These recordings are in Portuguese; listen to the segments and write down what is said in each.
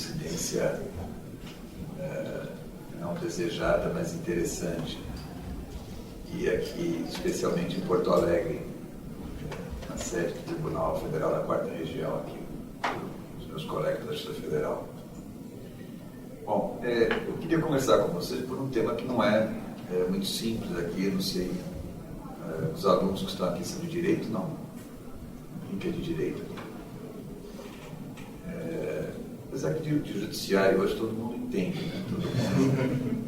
coincidência não desejada, mas interessante. E aqui, especialmente em Porto Alegre, na sede do Tribunal Federal da Quarta Região, aqui, os meus colegas da Justiça Federal. Bom, eu queria conversar com vocês por um tema que não é muito simples aqui. Eu não sei, os alunos que estão aqui são de direito? Não. Quem que é de direito? Apesar que de judiciário hoje todo mundo entende, né? Todo mundo,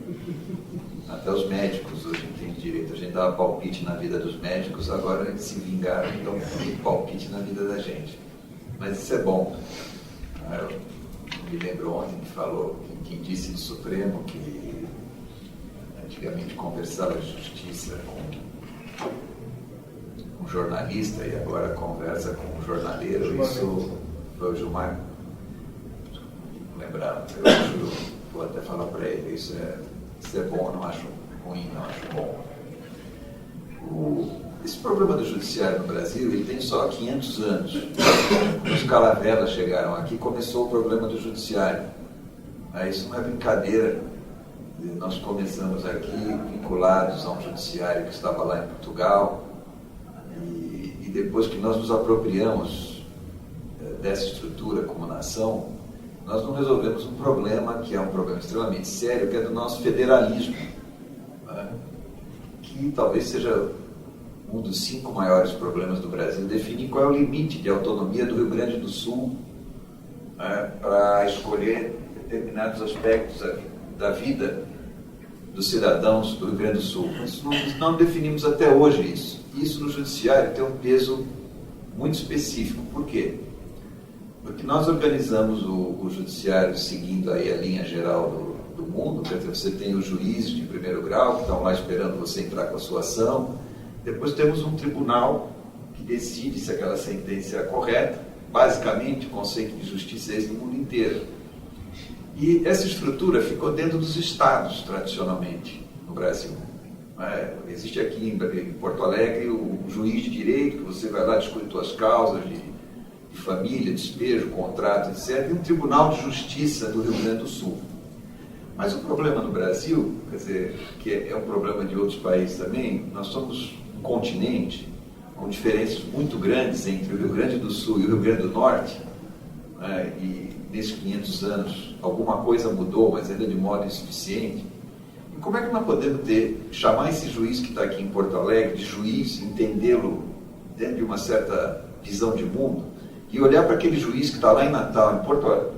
até os médicos hoje entendem direito. A gente dava palpite na vida dos médicos, agora eles se vingaram e dão palpite na vida da gente. Mas isso é bom. Eu me lembro ontem que falou, quem disse no Supremo que antigamente conversava de justiça com um jornalista e agora conversa com um jornaleiro. Isso foi o Gilmar. Lembrar, eu acho, vou até falar para ele, isso é bom, não acho ruim, não acho bom. Esse problema do judiciário no Brasil, ele tem só 500 anos. Quando os Calaveras chegaram aqui, começou o problema do judiciário. Isso não é brincadeira. Nós começamos aqui vinculados a um judiciário que estava lá em Portugal, e depois que nós nos apropriamos dessa estrutura como nação, nós não resolvemos um problema que é um problema extremamente sério, que é do nosso federalismo, né? Que talvez seja um dos 5 maiores problemas do Brasil, definir qual é o limite de autonomia do Rio Grande do Sul, né, para escolher determinados aspectos da vida dos cidadãos do Rio Grande do Sul. Isso não definimos até hoje isso. Isso no judiciário tem um peso muito específico. Por quê? Porque nós organizamos o judiciário seguindo aí a linha geral do mundo. Quer dizer, você tem os juízes de primeiro grau que estão lá esperando você entrar com a sua ação. Depois temos um tribunal que decide se aquela sentença é correta. Basicamente, o conceito de justiça é esse no mundo inteiro. E essa estrutura ficou dentro dos estados, tradicionalmente, no Brasil. Existe aqui em Porto Alegre o juiz de direito, que você vai lá discutir suas causas de família, despejo, contrato, etc., e um Tribunal de Justiça do Rio Grande do Sul. Mas o problema no Brasil, quer dizer, que é um problema de outros países também, nós somos um continente com diferenças muito grandes entre o Rio Grande do Sul e o Rio Grande do Norte, né? E nesses 500 anos alguma coisa mudou, mas ainda de modo insuficiente. E como é que nós podemos chamar esse juiz que está aqui em Porto Alegre de juiz, entendê-lo dentro de uma certa visão de mundo, e olhar para aquele juiz que está lá em Natal, em Porto Alegre,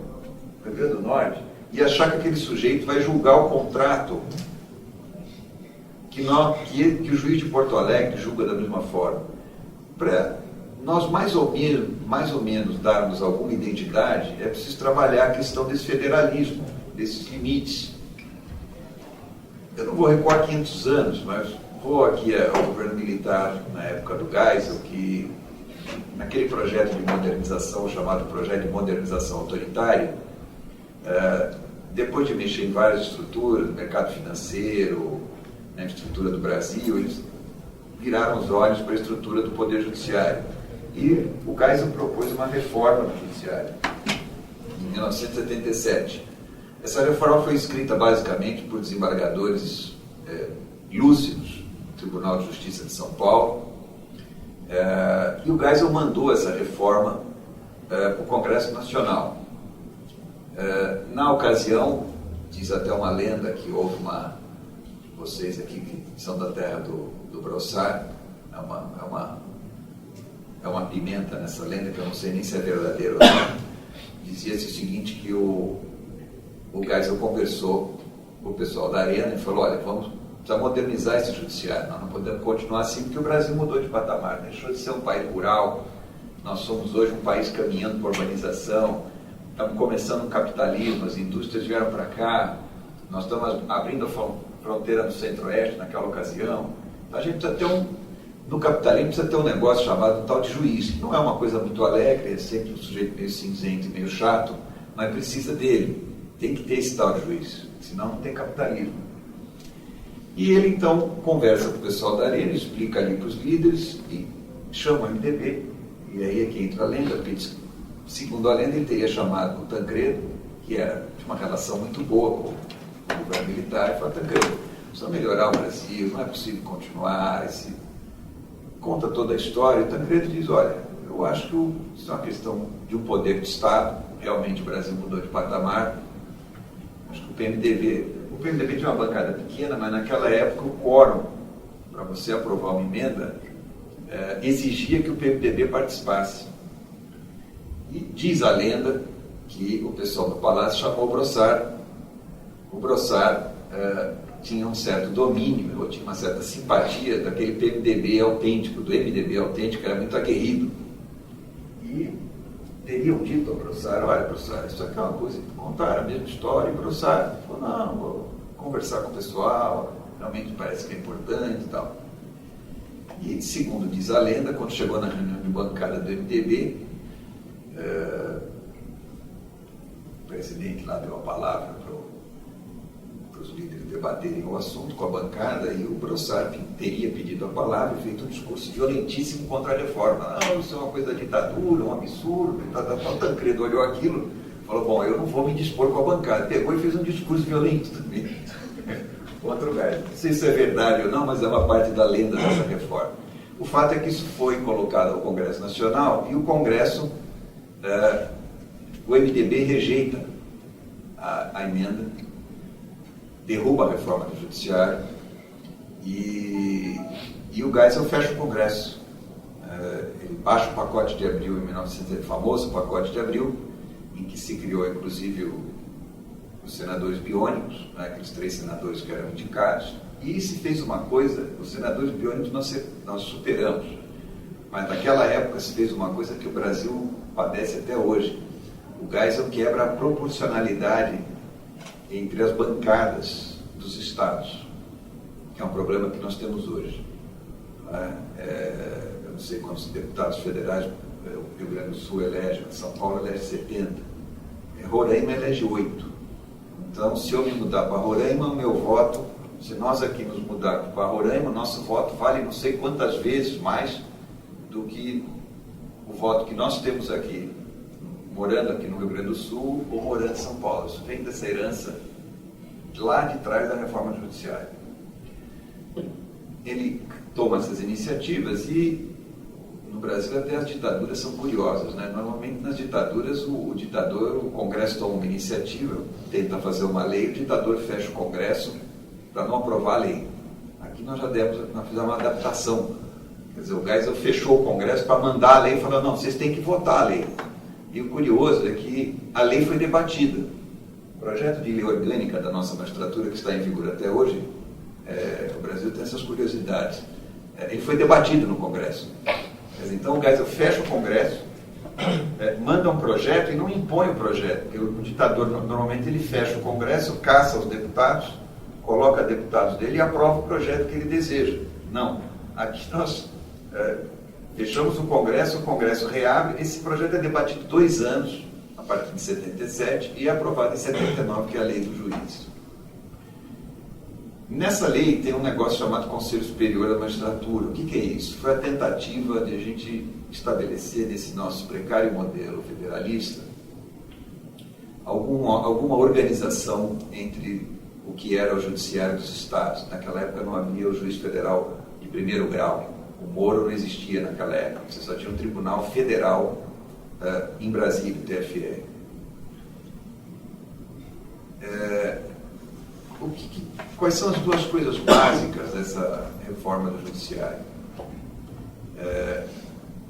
Rio Grande do Norte, e achar que aquele sujeito vai julgar o contrato que o juiz de Porto Alegre julga da mesma forma. Para nós mais ou menos darmos alguma identidade, é preciso trabalhar a questão desse federalismo, desses limites. Eu não vou recuar 500 anos, mas vou aqui ao governo militar na época do Geisel, que naquele projeto de modernização, chamado Projeto de Modernização Autoritária, depois de mexer em várias estruturas, mercado financeiro, na estrutura do Brasil, eles viraram os olhos para a estrutura do Poder Judiciário. E o Geisel propôs uma reforma do Judiciário, em 1977. Essa reforma foi escrita basicamente por desembargadores lúcidos do Tribunal de Justiça de São Paulo, e o Geisel mandou essa reforma para o Congresso Nacional. Na ocasião, diz até uma lenda que houve vocês aqui que são da terra do Brossard, é uma pimenta nessa lenda que eu não sei nem se é verdadeira ou não. Dizia-se o seguinte, que o Geisel conversou com o pessoal da Arena e falou: olha, precisa modernizar esse judiciário, nós não podemos continuar assim, porque o Brasil mudou de patamar, deixou de ser um país rural, nós somos hoje um país caminhando para a urbanização, estamos começando um capitalismo, as indústrias vieram para cá, nós estamos abrindo a fronteira no centro-oeste naquela ocasião, então a gente precisa no capitalismo precisa ter um negócio chamado tal de juiz, que não é uma coisa muito alegre, é sempre um sujeito meio cinzento e meio chato, mas precisa dele, tem que ter esse tal de juiz, senão não tem capitalismo. E ele então conversa com o pessoal da Arena, explica ali para os líderes e chama o MDB, e aí é que entra a lenda, porque segundo a lenda ele teria chamado o Tancredo, que tinha uma relação muito boa com o governo militar, e falou: Tancredo, precisa melhorar o Brasil, não é possível continuar. Conta toda a história. E o Tancredo diz: olha, eu acho que isso é uma questão de um poder de Estado, realmente o Brasil mudou de patamar. Acho que o PMDB tinha uma bancada pequena, mas naquela época o quórum para você aprovar uma emenda exigia que o PMDB participasse. E diz a lenda que o pessoal do Palácio chamou o Brossard. O Brossard tinha um certo domínio, ou tinha uma certa simpatia daquele PMDB autêntico, do MDB autêntico, que era muito aguerrido. E teriam dito ao Brossard: olha, Brossard, isso aqui é uma coisa que contaram a mesma história. E o Brossard falou: não, vou conversar com o pessoal, realmente parece que é importante e tal. E, segundo diz a lenda, quando chegou na reunião de bancada do MDB, o presidente lá deu a palavra para os líderes debaterem o assunto com a bancada, e o Brossard teria pedido a palavra e feito um discurso violentíssimo contra a reforma. Não, isso é uma coisa da ditadura, um absurdo. O Tancredo olhou aquilo e falou: bom, eu não vou me dispor com a bancada. Pegou e fez um discurso violento também contra o Geisel. Não sei se é verdade ou não, mas é uma parte da lenda dessa reforma. O fato é que isso foi colocado ao Congresso Nacional, e o Congresso, o MDB rejeita a emenda, derruba a reforma do Judiciário, e o Geisel fecha o Congresso. Ele baixa o pacote de abril em 1900, o famoso pacote de abril, em que se criou inclusive os senadores biônicos, aqueles 3 senadores que eram indicados, e se fez uma coisa: os senadores biônicos nós superamos, mas naquela época se fez uma coisa que o Brasil padece até hoje. O Geisel quebra a proporcionalidade entre as bancadas dos estados, que é um problema que nós temos hoje. Eu não sei quantos deputados federais o Rio Grande do Sul elege, São Paulo elege 70, Roraima elege 8. Então, se eu me mudar para Roraima, o meu voto, se nós aqui nos mudarmos para Roraima, o nosso voto vale não sei quantas vezes mais do que o voto que nós temos aqui, morando aqui no Rio Grande do Sul ou morando em São Paulo. Isso vem dessa herança lá de trás da reforma judiciária. Ele toma essas iniciativas, e no Brasil até as ditaduras são curiosas, né? Normalmente nas ditaduras o Congresso toma uma iniciativa, tenta fazer uma lei, o ditador fecha o Congresso para não aprovar a lei. Aqui nós fizemos uma adaptação. Quer dizer, o Geisel fechou o Congresso para mandar a lei e falou: não, vocês têm que votar a lei. E o curioso é que a lei foi debatida. O projeto de lei orgânica da nossa magistratura, que está em vigor até hoje, o Brasil tem essas curiosidades. Ele foi debatido no Congresso. Então o Geisel fecha o Congresso, manda um projeto e não impõe o projeto, porque o ditador normalmente ele fecha o Congresso, caça os deputados, coloca deputados dele e aprova o projeto que ele deseja. Não, aqui nós fechamos o Congresso reabre, esse projeto é debatido 2 anos, a partir de 77, e é aprovado em 79, que é a lei dos juízes. Nessa lei tem um negócio chamado Conselho Superior da Magistratura. O que é isso? Foi a tentativa de a gente estabelecer nesse nosso precário modelo federalista alguma organização entre o que era o judiciário dos estados. Naquela época não havia o juiz federal de primeiro grau. O Moro não existia naquela época. Você só tinha um tribunal federal em Brasília, o TFE. Quais são as 2 coisas básicas dessa reforma do judiciário?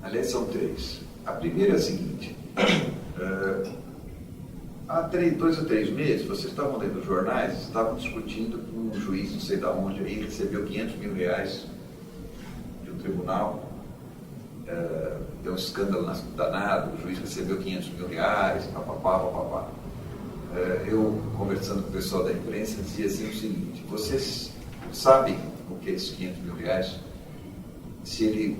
Aliás, são 3. A primeira é a seguinte: há 2 ou 3 meses, vocês estavam lendo os jornais, estavam discutindo com um juiz, não sei de onde, aí recebeu R$500 mil de um tribunal, deu um escândalo danado, o juiz recebeu R$500 mil, papapá. Eu, conversando com o pessoal da imprensa, dizia assim o seguinte: vocês sabem o que é esses R$500 mil? Se ele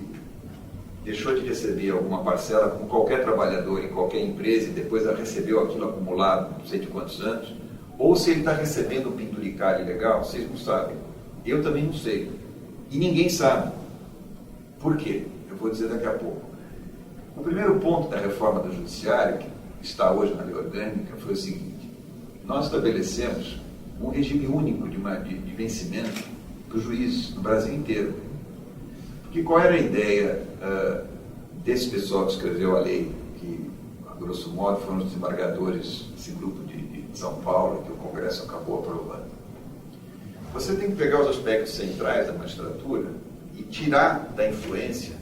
deixou de receber alguma parcela, como qualquer trabalhador em qualquer empresa, e depois recebeu aquilo acumulado não sei de quantos anos, ou se ele está recebendo um penduricalho legal, vocês não sabem. Eu também não sei. E ninguém sabe. Por quê? Eu vou dizer daqui a pouco. O primeiro ponto da reforma do judiciário, que está hoje na lei orgânica, foi o seguinte: nós estabelecemos um regime único de vencimento para o juiz no Brasil inteiro. Porque qual era a ideia desse pessoal que escreveu a lei, que, a grosso modo, foram os desembargadores desse grupo de São Paulo, que o Congresso acabou aprovando? Você tem que pegar os aspectos centrais da magistratura e tirar da influência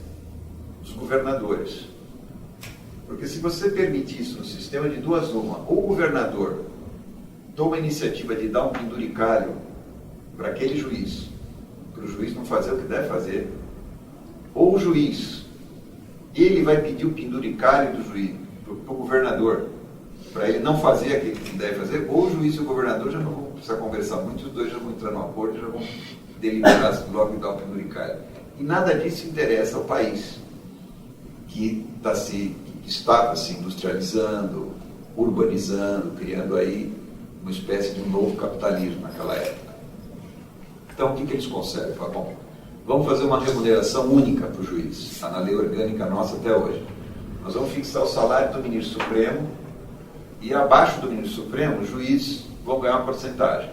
dos governadores. Porque se você permite isso no sistema de duas uma, ou o governador toma a iniciativa de dar um penduricalho para aquele juiz, para o juiz não fazer o que deve fazer, ou o juiz, ele vai pedir o penduricalho do juiz para o governador, para ele não fazer aquilo que deve fazer, ou o juiz e o governador já não vão precisar conversar muito, os dois já vão entrar no acordo, já vão deliberar logo e dar o penduricalho. E nada disso interessa ao país, que estava se industrializando, urbanizando, criando aí uma espécie de um novo capitalismo naquela época. Então, o que eles conseguem? Falam, bom, vamos fazer uma remuneração única para o juiz. Está na lei orgânica nossa até hoje. Nós vamos fixar o salário do ministro Supremo e abaixo do ministro Supremo, o juiz vão ganhar uma porcentagem.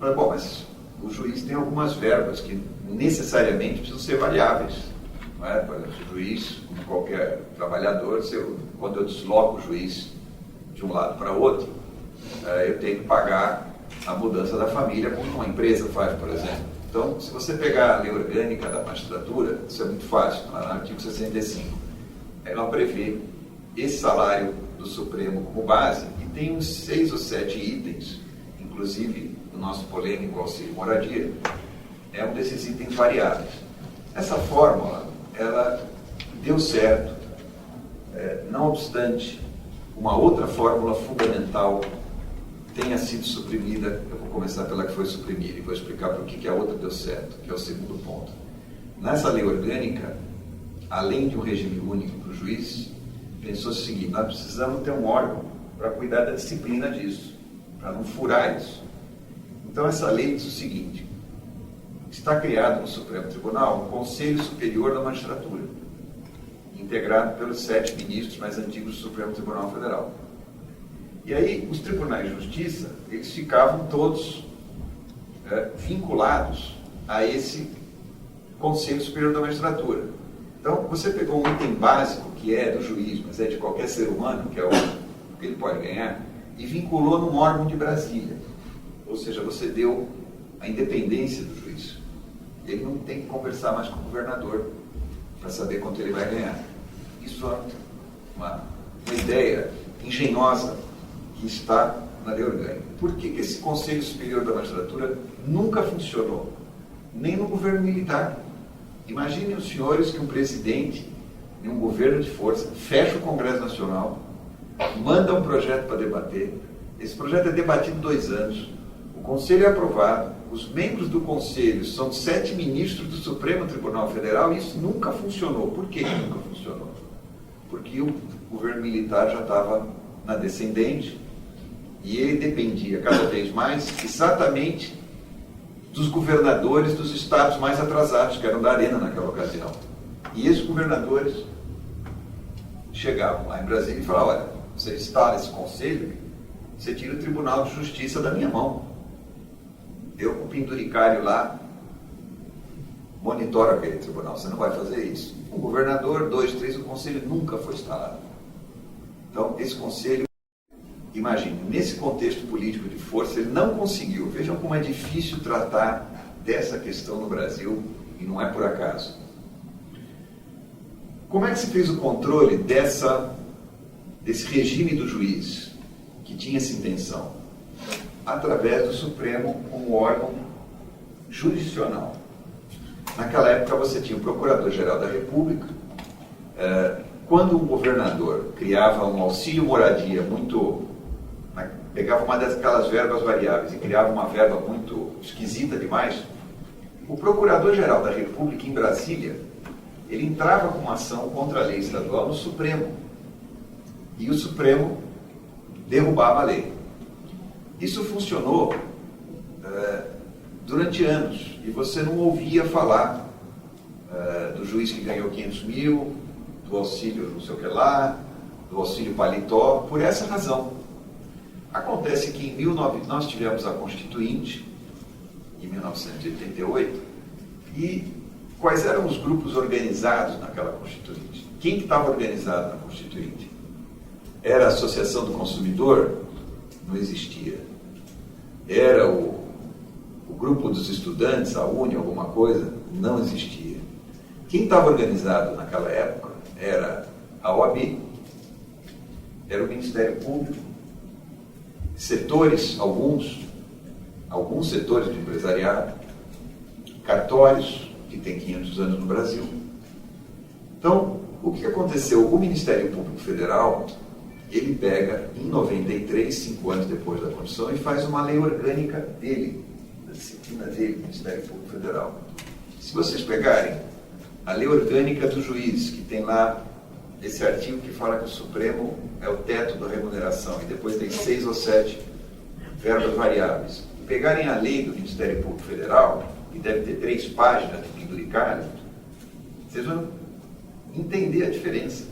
Bom, mas o juiz tem algumas verbas que necessariamente precisam ser variáveis. Não é? Por exemplo, o juiz, como qualquer trabalhador, quando eu desloco o juiz de um lado para outro, eu tenho que pagar a mudança da família, como uma empresa faz, por exemplo. Então, se você pegar a lei orgânica da magistratura, isso é muito fácil, no artigo 65. Ela prevê esse salário do Supremo como base e tem uns 6 ou 7 itens, inclusive o nosso polêmico auxílio moradia, é um desses itens variáveis. Essa fórmula, ela deu certo, não obstante uma outra fórmula fundamental tenha sido suprimida. Eu vou começar pela que foi suprimida e vou explicar por que a outra deu certo, que é o segundo ponto. Nessa lei orgânica, além de um regime único para o juiz, pensou o seguinte: nós precisamos ter um órgão para cuidar da disciplina disso, para não furar isso. Então essa lei diz o seguinte: está criado no Supremo Tribunal um Conselho Superior da Magistratura, integrado pelos 7 ministros mais antigos do Supremo Tribunal Federal. E aí, os tribunais de justiça, eles ficavam todos vinculados a esse Conselho Superior da Magistratura. Então, você pegou um item básico, que é do juiz, mas é de qualquer ser humano, que é o que ele pode ganhar, e vinculou num órgão de Brasília. Ou seja, você deu a independência do juiz. Ele não tem que conversar mais com o governador para saber quanto ele vai ganhar. Isso é uma ideia engenhosa que está na lei orgânica. Por que esse Conselho Superior da Magistratura nunca funcionou? Nem no governo militar. Imaginem os senhores que um presidente de um governo de força fecha o Congresso Nacional, manda um projeto para debater, esse projeto é debatido 2 anos, o Conselho é aprovado, os membros do Conselho são 7 ministros do Supremo Tribunal Federal e isso nunca funcionou. Por que nunca funcionou? Porque o governo militar já estava na descendente e ele dependia cada vez mais exatamente dos governadores dos estados mais atrasados, que eram da Arena naquela ocasião. E esses governadores chegavam lá em Brasília e falavam: olha, você está nesse conselho, você tira o Tribunal de Justiça da minha mão. Eu, com o penduricário lá, monitoro aquele tribunal, você não vai fazer isso. Um governador, 2, 3, o conselho nunca foi instalado. Então, esse conselho, imagine, nesse contexto político de força, ele não conseguiu. Vejam como é difícil tratar dessa questão no Brasil, e não é por acaso. Como é que se fez o controle desse regime do juiz, que tinha essa intenção? Através do Supremo como órgão jurisdicional. Naquela época você tinha o Procurador-Geral da República. Quando um governador criava um auxílio moradia pegava uma daquelas verbas variáveis e criava uma verba muito esquisita demais, o Procurador-Geral da República em Brasília, ele entrava com uma ação contra a lei estadual no Supremo. E o Supremo derrubava a lei. Isso funcionou durante anos, e você não ouvia falar do juiz que ganhou 500 mil, do auxílio não sei o que lá, do auxílio paletó, por essa razão. Acontece que nós tivemos a Constituinte, em 1988, e quais eram os grupos organizados naquela Constituinte? Quem que estava organizado na Constituinte? Era a Associação do Consumidor? Não existia. Era o grupo dos estudantes, a UNE, alguma coisa? Não existia. Quem estava organizado naquela época era a OAB, era o Ministério Público, setores, alguns setores de empresariado, cartórios, que tem 500 anos no Brasil. Então, o que aconteceu? O Ministério Público Federal, ele pega, em 93, 5 anos depois da Constituição, e faz uma lei orgânica dele, da disciplina dele, Ministério Público Federal. Se vocês pegarem a lei orgânica dos juízes, que tem lá esse artigo que fala que o Supremo é o teto da remuneração, e depois tem 6 ou 7 verbas variáveis, e pegarem a lei do Ministério Público Federal, que deve ter 3 páginas de penduricalho, vocês vão entender a diferença.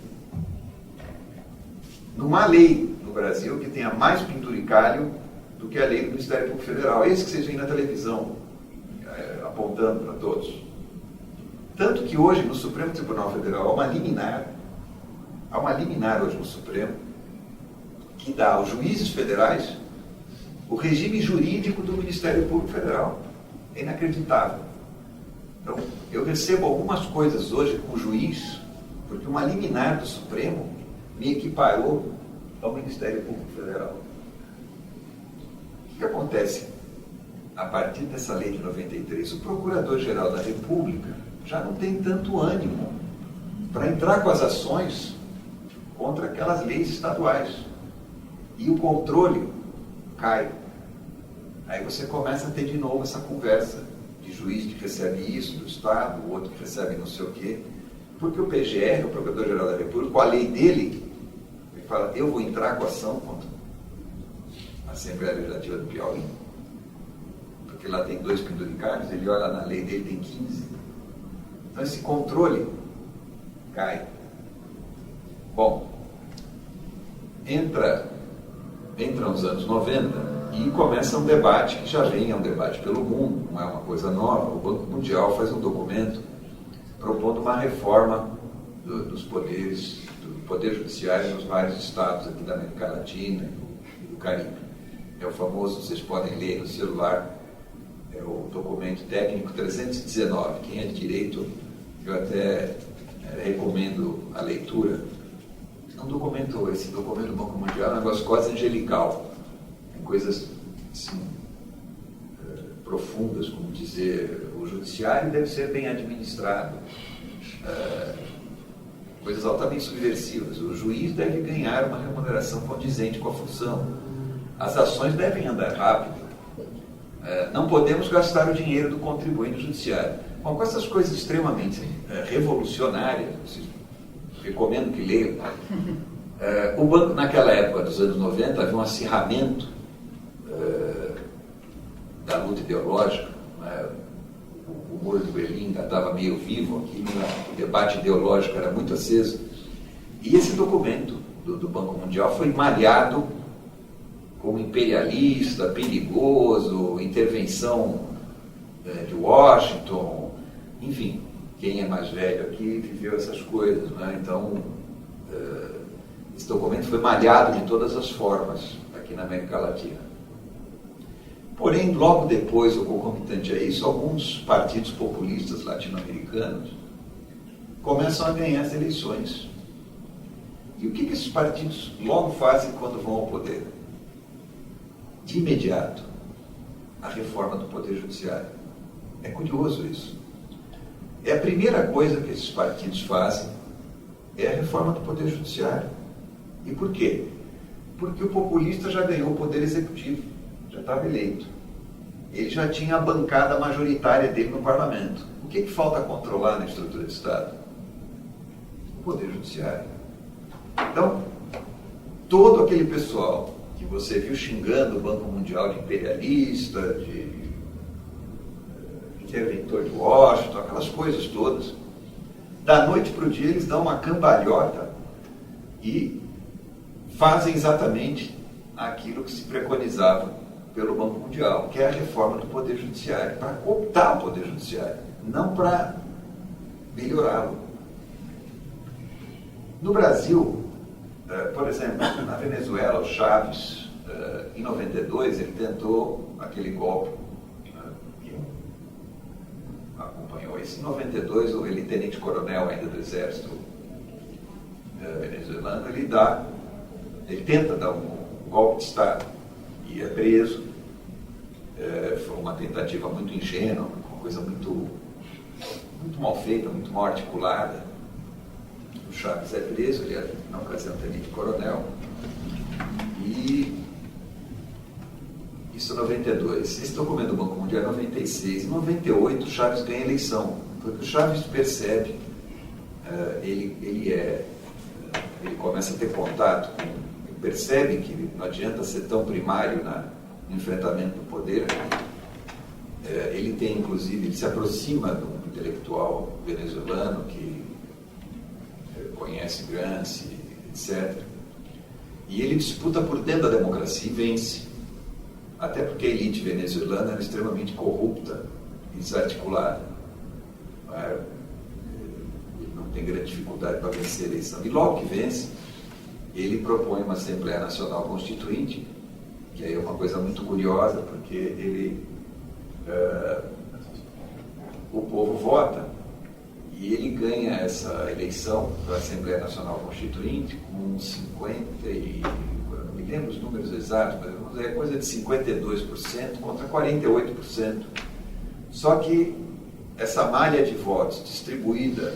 Não há lei no Brasil que tenha mais penduricalho do que a lei do Ministério Público Federal. Esse que vocês veem na televisão, apontando para todos. Tanto que hoje, no Supremo Tribunal Federal, há uma liminar hoje no Supremo, que dá aos juízes federais o regime jurídico do Ministério Público Federal. É inacreditável. Então, eu recebo algumas coisas hoje como juiz, porque uma liminar do Supremo me equiparou ao Ministério Público Federal. O que acontece? A partir dessa lei de 93, o Procurador-Geral da República já não tem tanto ânimo para entrar com as ações contra aquelas leis estaduais. E o controle cai. Aí você começa a ter de novo essa conversa de juiz que recebe isso do Estado, o outro que recebe não sei o quê. Porque o PGR, o Procurador-Geral da República, com a lei dele, ele fala, eu vou entrar com ação contra a Assembleia Legislativa do Piauí. Porque lá tem 2 penduricalhos, ele olha na lei dele, tem 15. Então esse controle cai. Bom, entra os anos 90 e começa um debate que já vem, é um debate pelo mundo, não é uma coisa nova. O Banco Mundial faz um documento propondo uma reforma dos poderes, do poder judiciário nos vários estados aqui da América Latina e do Caribe. É o famoso, vocês podem ler no celular, é o documento técnico 319. Quem é de direito, eu até recomendo a leitura. Esse documento do Banco Mundial é um negócio quase angelical. Tem coisas assim, profundas, como dizer, o judiciário deve ser bem administrado. Coisas altamente subversivas. O juiz deve ganhar uma remuneração condizente com a função. As ações devem andar rápido. Não podemos gastar o dinheiro do contribuinte judiciário. Bom, com essas coisas extremamente revolucionárias, recomendo que leiam. O banco, naquela época dos anos 90, havia um acirramento da luta ideológica. O muro de Berlim ainda estava meio vivo aqui, o debate ideológico era muito aceso. E esse documento do Banco Mundial foi malhado como imperialista, perigoso, intervenção de Washington, enfim. Quem é mais velho aqui viveu essas coisas, né? Então, esse documento foi malhado de todas as formas aqui na América Latina. Porém, logo depois, ou concomitante a isso, alguns partidos populistas latino-americanos começam a ganhar as eleições. E o que esses partidos logo fazem quando vão ao poder? De imediato, a reforma do Poder Judiciário. É curioso isso. É a primeira coisa que esses partidos fazem, é a reforma do Poder Judiciário. E por quê? Porque o populista já ganhou o Poder Executivo, já estava eleito. Ele já tinha a bancada majoritária dele no parlamento. O que falta controlar na estrutura de Estado? O Poder Judiciário. Então, todo aquele pessoal que você viu xingando o Banco Mundial de imperialista, de interventor de Washington, aquelas coisas todas, da noite para o dia eles dão uma cambalhota e fazem exatamente aquilo que se preconizava pelo Banco Mundial, que é a reforma do Poder Judiciário, para cooptar o Poder Judiciário, não para melhorá-lo. No Brasil, por exemplo, na Venezuela, o Chávez, em 92, ele tentou aquele golpe, que acompanhou isso. Em 92, ele tenente-coronel ainda do exército venezuelano, ele tenta dar um golpe de Estado e é preso. Foi uma tentativa muito ingênua, uma coisa muito mal feita, muito mal articulada. O Chávez é preso, ele é, na ocasião, tenente-coronel. E isso em 92. Esse documento do Banco Mundial é 96. Em 98, o Chávez ganha a eleição. Porque o Chávez percebe, ele começa a ter contato com, ele percebe que não adianta ser tão primário no enfrentamento do poder. Ele tem, inclusive, ele se aproxima de um intelectual venezuelano que conhece Gramsci, etc. E ele disputa por dentro da democracia e vence. Até porque a elite venezuelana era extremamente corrupta e desarticulada. Ele não tem grande dificuldade para vencer a eleição. E logo que vence, ele propõe uma Assembleia Nacional Constituinte, que aí é uma coisa muito curiosa, porque o povo vota e ele ganha essa eleição para a Assembleia Nacional Constituinte com 50 e... não me lembro os números exatos, mas é coisa de 52% contra 48%. Só que essa malha de votos distribuída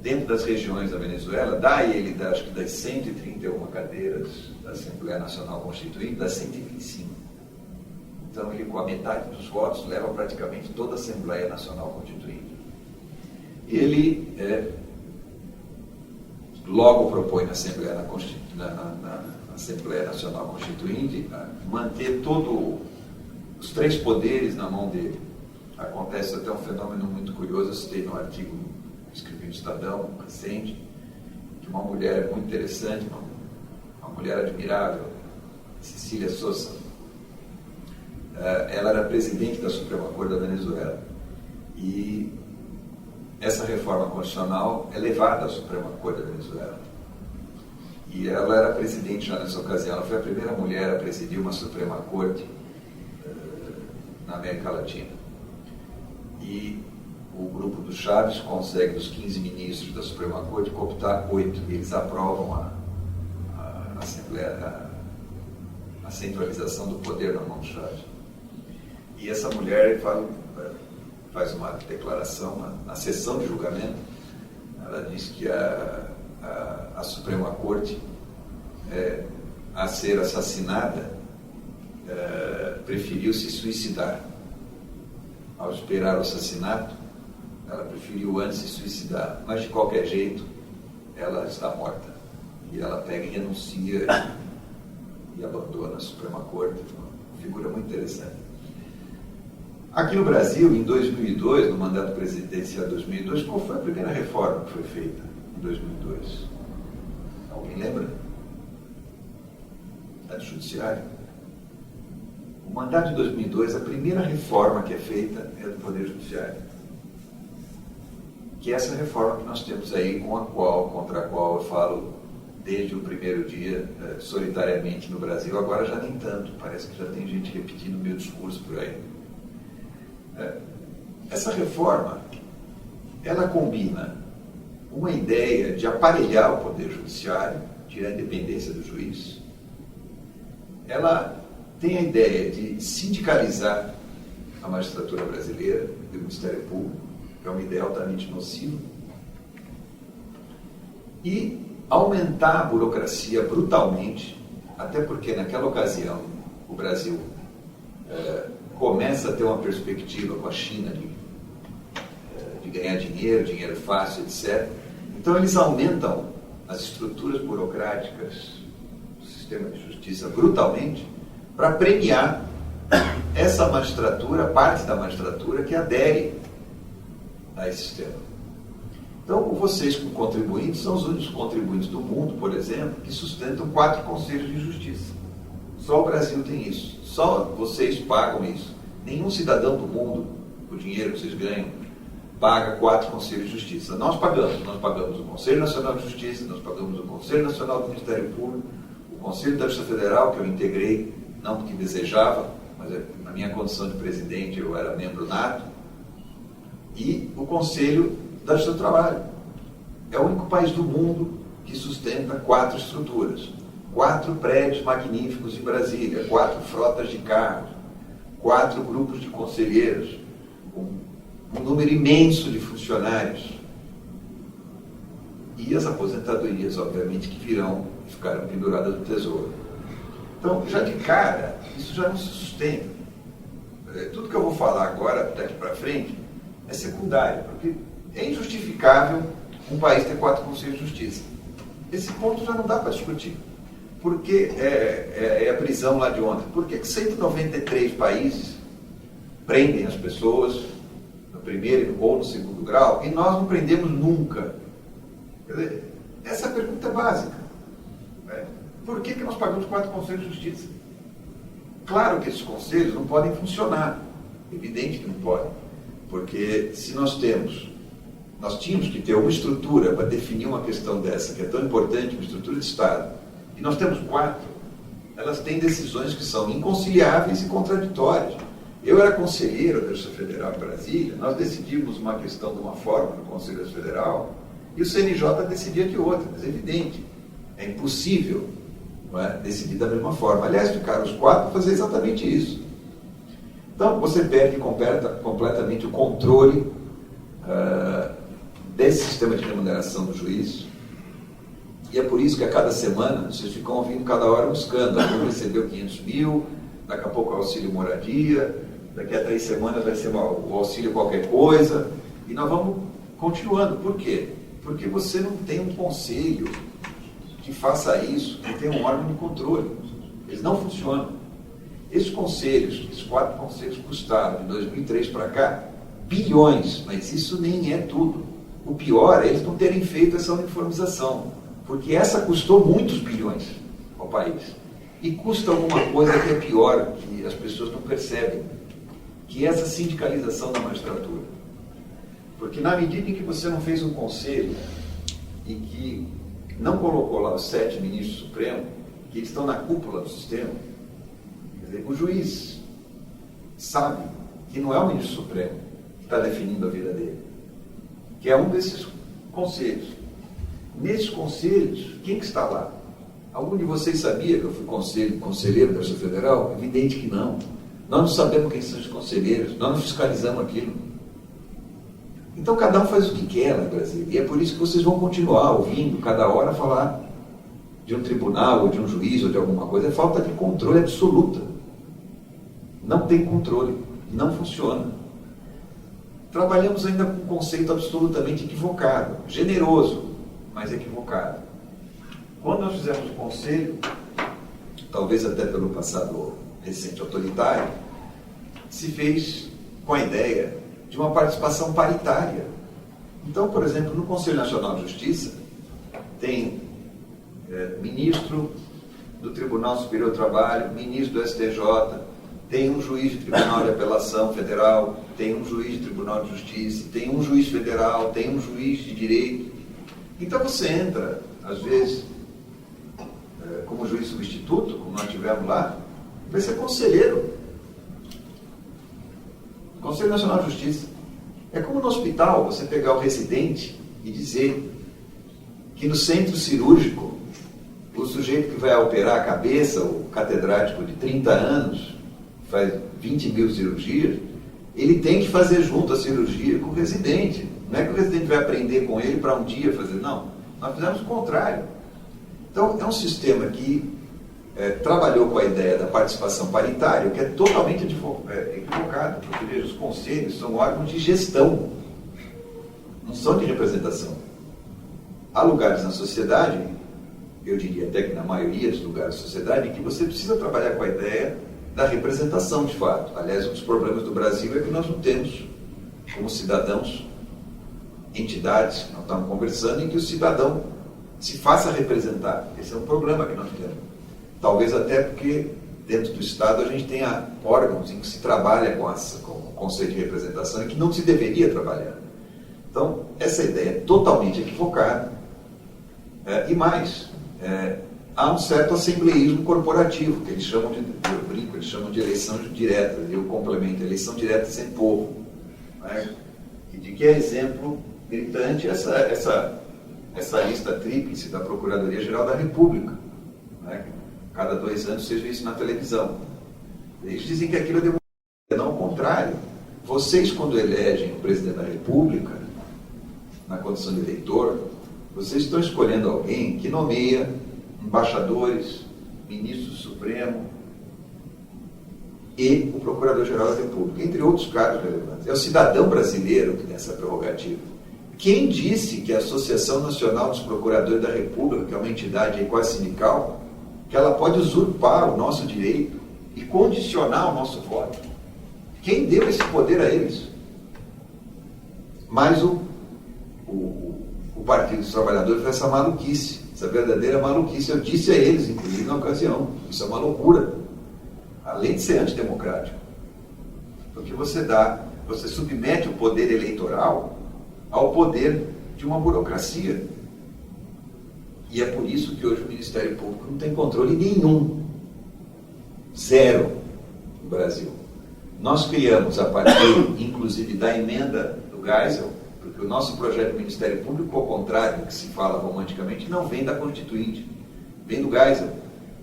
dentro das regiões da Venezuela dá a ele, acho que das 131 cadeiras da Assembleia Nacional Constituinte, das 125. Então ele, com a metade dos votos, leva praticamente toda a Assembleia Nacional Constituinte. Ele logo propõe na Assembleia Nacional Constituinte manter todos os três poderes na mão dele. Acontece até um fenômeno muito curioso, eu citei no artigo que escrevi no Estadão, recente, que uma mulher muito interessante, uma mulher admirável, Cecília Sosa, ela era presidente da Suprema Corte da Venezuela. E essa reforma constitucional é levada à Suprema Corte da Venezuela. E ela era presidente já nessa ocasião. Ela foi a primeira mulher a presidir uma Suprema Corte na América Latina. E o grupo do Chávez consegue, dos 15 ministros da Suprema Corte, cooptar 8. E eles aprovam a Assembleia, a centralização do poder na mão do Chávez. E essa mulher faz uma declaração na sessão de julgamento. Ela diz que a Suprema Corte, a ser assassinada, preferiu se suicidar. Ao esperar o assassinato, ela preferiu antes se suicidar. Mas, de qualquer jeito, ela está morta. E ela pega e renuncia e abandona a Suprema Corte. Uma figura muito interessante. Aqui no Brasil, em 2002, no mandato presidencial de 2002, qual foi a primeira reforma que foi feita em 2002? Alguém lembra? A do Judiciário. O mandato de 2002, a primeira reforma que é feita é do Poder Judiciário. Que é essa reforma que nós temos aí, contra a qual eu falo desde o primeiro dia, solitariamente no Brasil. Agora já nem tanto, parece que já tem gente repetindo o meu discurso por aí. Essa reforma, ela combina uma ideia de aparelhar o Poder Judiciário, tirar a independência do juiz. Ela tem a ideia de sindicalizar a magistratura brasileira e o Ministério Público, que é uma ideia altamente nociva, e aumentar a burocracia brutalmente, até porque naquela ocasião o Brasil começa a ter uma perspectiva com a China de ganhar dinheiro fácil, etc. Então eles aumentam as estruturas burocráticas do sistema de justiça brutalmente para premiar essa magistratura, parte da magistratura que adere a esse sistema. Então, vocês, como contribuintes, são os únicos contribuintes do mundo, por exemplo, que sustentam 4 conselhos de justiça. Só o Brasil tem isso. Só vocês pagam isso. Nenhum cidadão do mundo, o dinheiro que vocês ganham, paga 4 conselhos de justiça. Nós pagamos o Conselho Nacional de Justiça, nós pagamos o Conselho Nacional do Ministério Público, o Conselho da Justiça Federal, que eu integrei, não porque desejava, mas na minha condição de presidente eu era membro nato, e o Conselho da Justiça do Trabalho. É o único país do mundo que sustenta 4 estruturas, 4 prédios magníficos em Brasília, 4 frotas de carros, 4 grupos de conselheiros, um número imenso de funcionários. E as aposentadorias, obviamente, que virão e ficaram penduradas no Tesouro. Então, já de cara, isso já não se sustenta. Tudo que eu vou falar agora, daqui para frente, é secundário, porque é injustificável um país ter 4 conselhos de justiça. Esse ponto já não dá para discutir. Porque é a prisão lá de ontem. Por que 193 países prendem as pessoas no primeiro ou no segundo grau e nós não prendemos nunca? Quer dizer, essa pergunta é básica. Por que nós pagamos 4 conselhos de justiça? Claro que esses conselhos não podem funcionar. Evidente que não podem. Porque se nós tínhamos que ter uma estrutura para definir uma questão dessa, que é tão importante, uma estrutura de Estado, e nós temos 4, elas têm decisões que são inconciliáveis e contraditórias. Eu era conselheiro da Justiça Federal em Brasília, nós decidimos uma questão de uma forma no Conselho Federal, e o CNJ decidia de outra, mas é evidente, é impossível, não é, decidir da mesma forma. Aliás, ficaram os 4 para fazer exatamente isso. Então, você perde completamente o controle desse sistema de remuneração do juiz, e é por isso que a cada semana vocês ficam ouvindo cada hora um escândalo. Um recebeu 500 mil, daqui a pouco o auxílio moradia, daqui a 3 semanas vai ser o auxílio qualquer coisa, e nós vamos continuando. Por quê? Porque você não tem um conselho que faça isso, que tem um órgão de controle. Eles não funcionam. Esses conselhos, esses 4 conselhos custaram, de 2003 para cá, bilhões, mas isso nem é tudo. O pior é eles não terem feito essa uniformização, porque essa custou muitos bilhões ao país. E custa alguma coisa que é pior, que as pessoas não percebem, que é essa sindicalização da magistratura. Porque na medida em que você não fez um conselho e que não colocou lá os 7 ministros do Supremo, que eles estão na cúpula do sistema, quer dizer, o juiz sabe que não é o ministro Supremo que está definindo a vida dele, que é um desses conselhos. Nesses conselhos, quem que está lá? Algum de vocês sabia que eu fui conselheiro da Justiça Federal? Evidente que não. Nós não sabemos quem são os conselheiros, nós não fiscalizamos aquilo. Então cada um faz o que quer lá no Brasil. E é por isso que vocês vão continuar ouvindo cada hora falar de um tribunal, ou de um juiz, ou de alguma coisa. É falta de controle absoluta. Não tem controle, não funciona. Trabalhamos ainda com um conceito absolutamente equivocado, generoso, mas equivocado. Quando nós fizemos o conselho, talvez até pelo passado recente autoritário, se fez com a ideia de uma participação paritária. Então, por exemplo, no Conselho Nacional de Justiça, tem ministro do Tribunal Superior do Trabalho, ministro do STJ, tem um juiz de Tribunal de Apelação Federal, tem um juiz de Tribunal de Justiça, tem um juiz federal, tem um juiz de direito. Então você entra, às vezes, como juiz substituto, como nós tivemos lá, vai ser conselheiro. Conselho Nacional de Justiça. É como no hospital, você pegar o residente e dizer que no centro cirúrgico, o sujeito que vai operar a cabeça, o catedrático de 30 anos, faz 20 mil cirurgias, ele tem que fazer junto a cirurgia com o residente. Não é que o residente vai aprender com ele para um dia fazer, não. Nós fizemos o contrário. Então, é um sistema que trabalhou com a ideia da participação paritária, que é totalmente equivocado, porque veja, os conselhos são órgãos de gestão, não são de representação. Há lugares na sociedade, eu diria até que na maioria dos lugares da sociedade, em que você precisa trabalhar com a ideia da representação de fato. Aliás, um dos problemas do Brasil é que nós não temos, como cidadãos, entidades que nós estamos conversando em que o cidadão se faça representar. Esse é um problema que nós temos. Talvez até porque dentro do Estado a gente tenha órgãos em que se trabalha com o conceito de representação e que não se deveria trabalhar. Então, essa ideia é totalmente equivocada. E mais, há um certo assembleísmo corporativo, que eles chamam de, eu brinco, eles chamam de eleição direta, eu complemento, eleição direta sem povo. Né? E de que é exemplo gritante essa lista tríplice da Procuradoria-Geral da República. Né? Cada 2 anos seja isso na televisão. Eles dizem que aquilo é democracia, não ao contrário. Vocês, quando elegem o presidente da República, na condição de eleitor, vocês estão escolhendo alguém que nomeia embaixadores, ministro do Supremo e o Procurador-Geral da República, entre outros cargos relevantes. É o cidadão brasileiro que tem essa prerrogativa. Quem disse que a Associação Nacional dos Procuradores da República, que é uma entidade quase sindical, que ela pode usurpar o nosso direito e condicionar o nosso voto? Quem deu esse poder a eles? Mas o Partido dos Trabalhadores fez essa maluquice, essa verdadeira maluquice. Eu disse a eles, inclusive, na ocasião, isso é uma loucura, além de ser antidemocrático. Porque você submete o poder eleitoral ao poder de uma burocracia. E é por isso que hoje o Ministério Público não tem controle nenhum. Zero no Brasil. Nós criamos, a partir, inclusive, da emenda do Geisel, porque o nosso projeto do Ministério Público, ao contrário do que se fala romanticamente, não vem da Constituinte, vem do Geisel,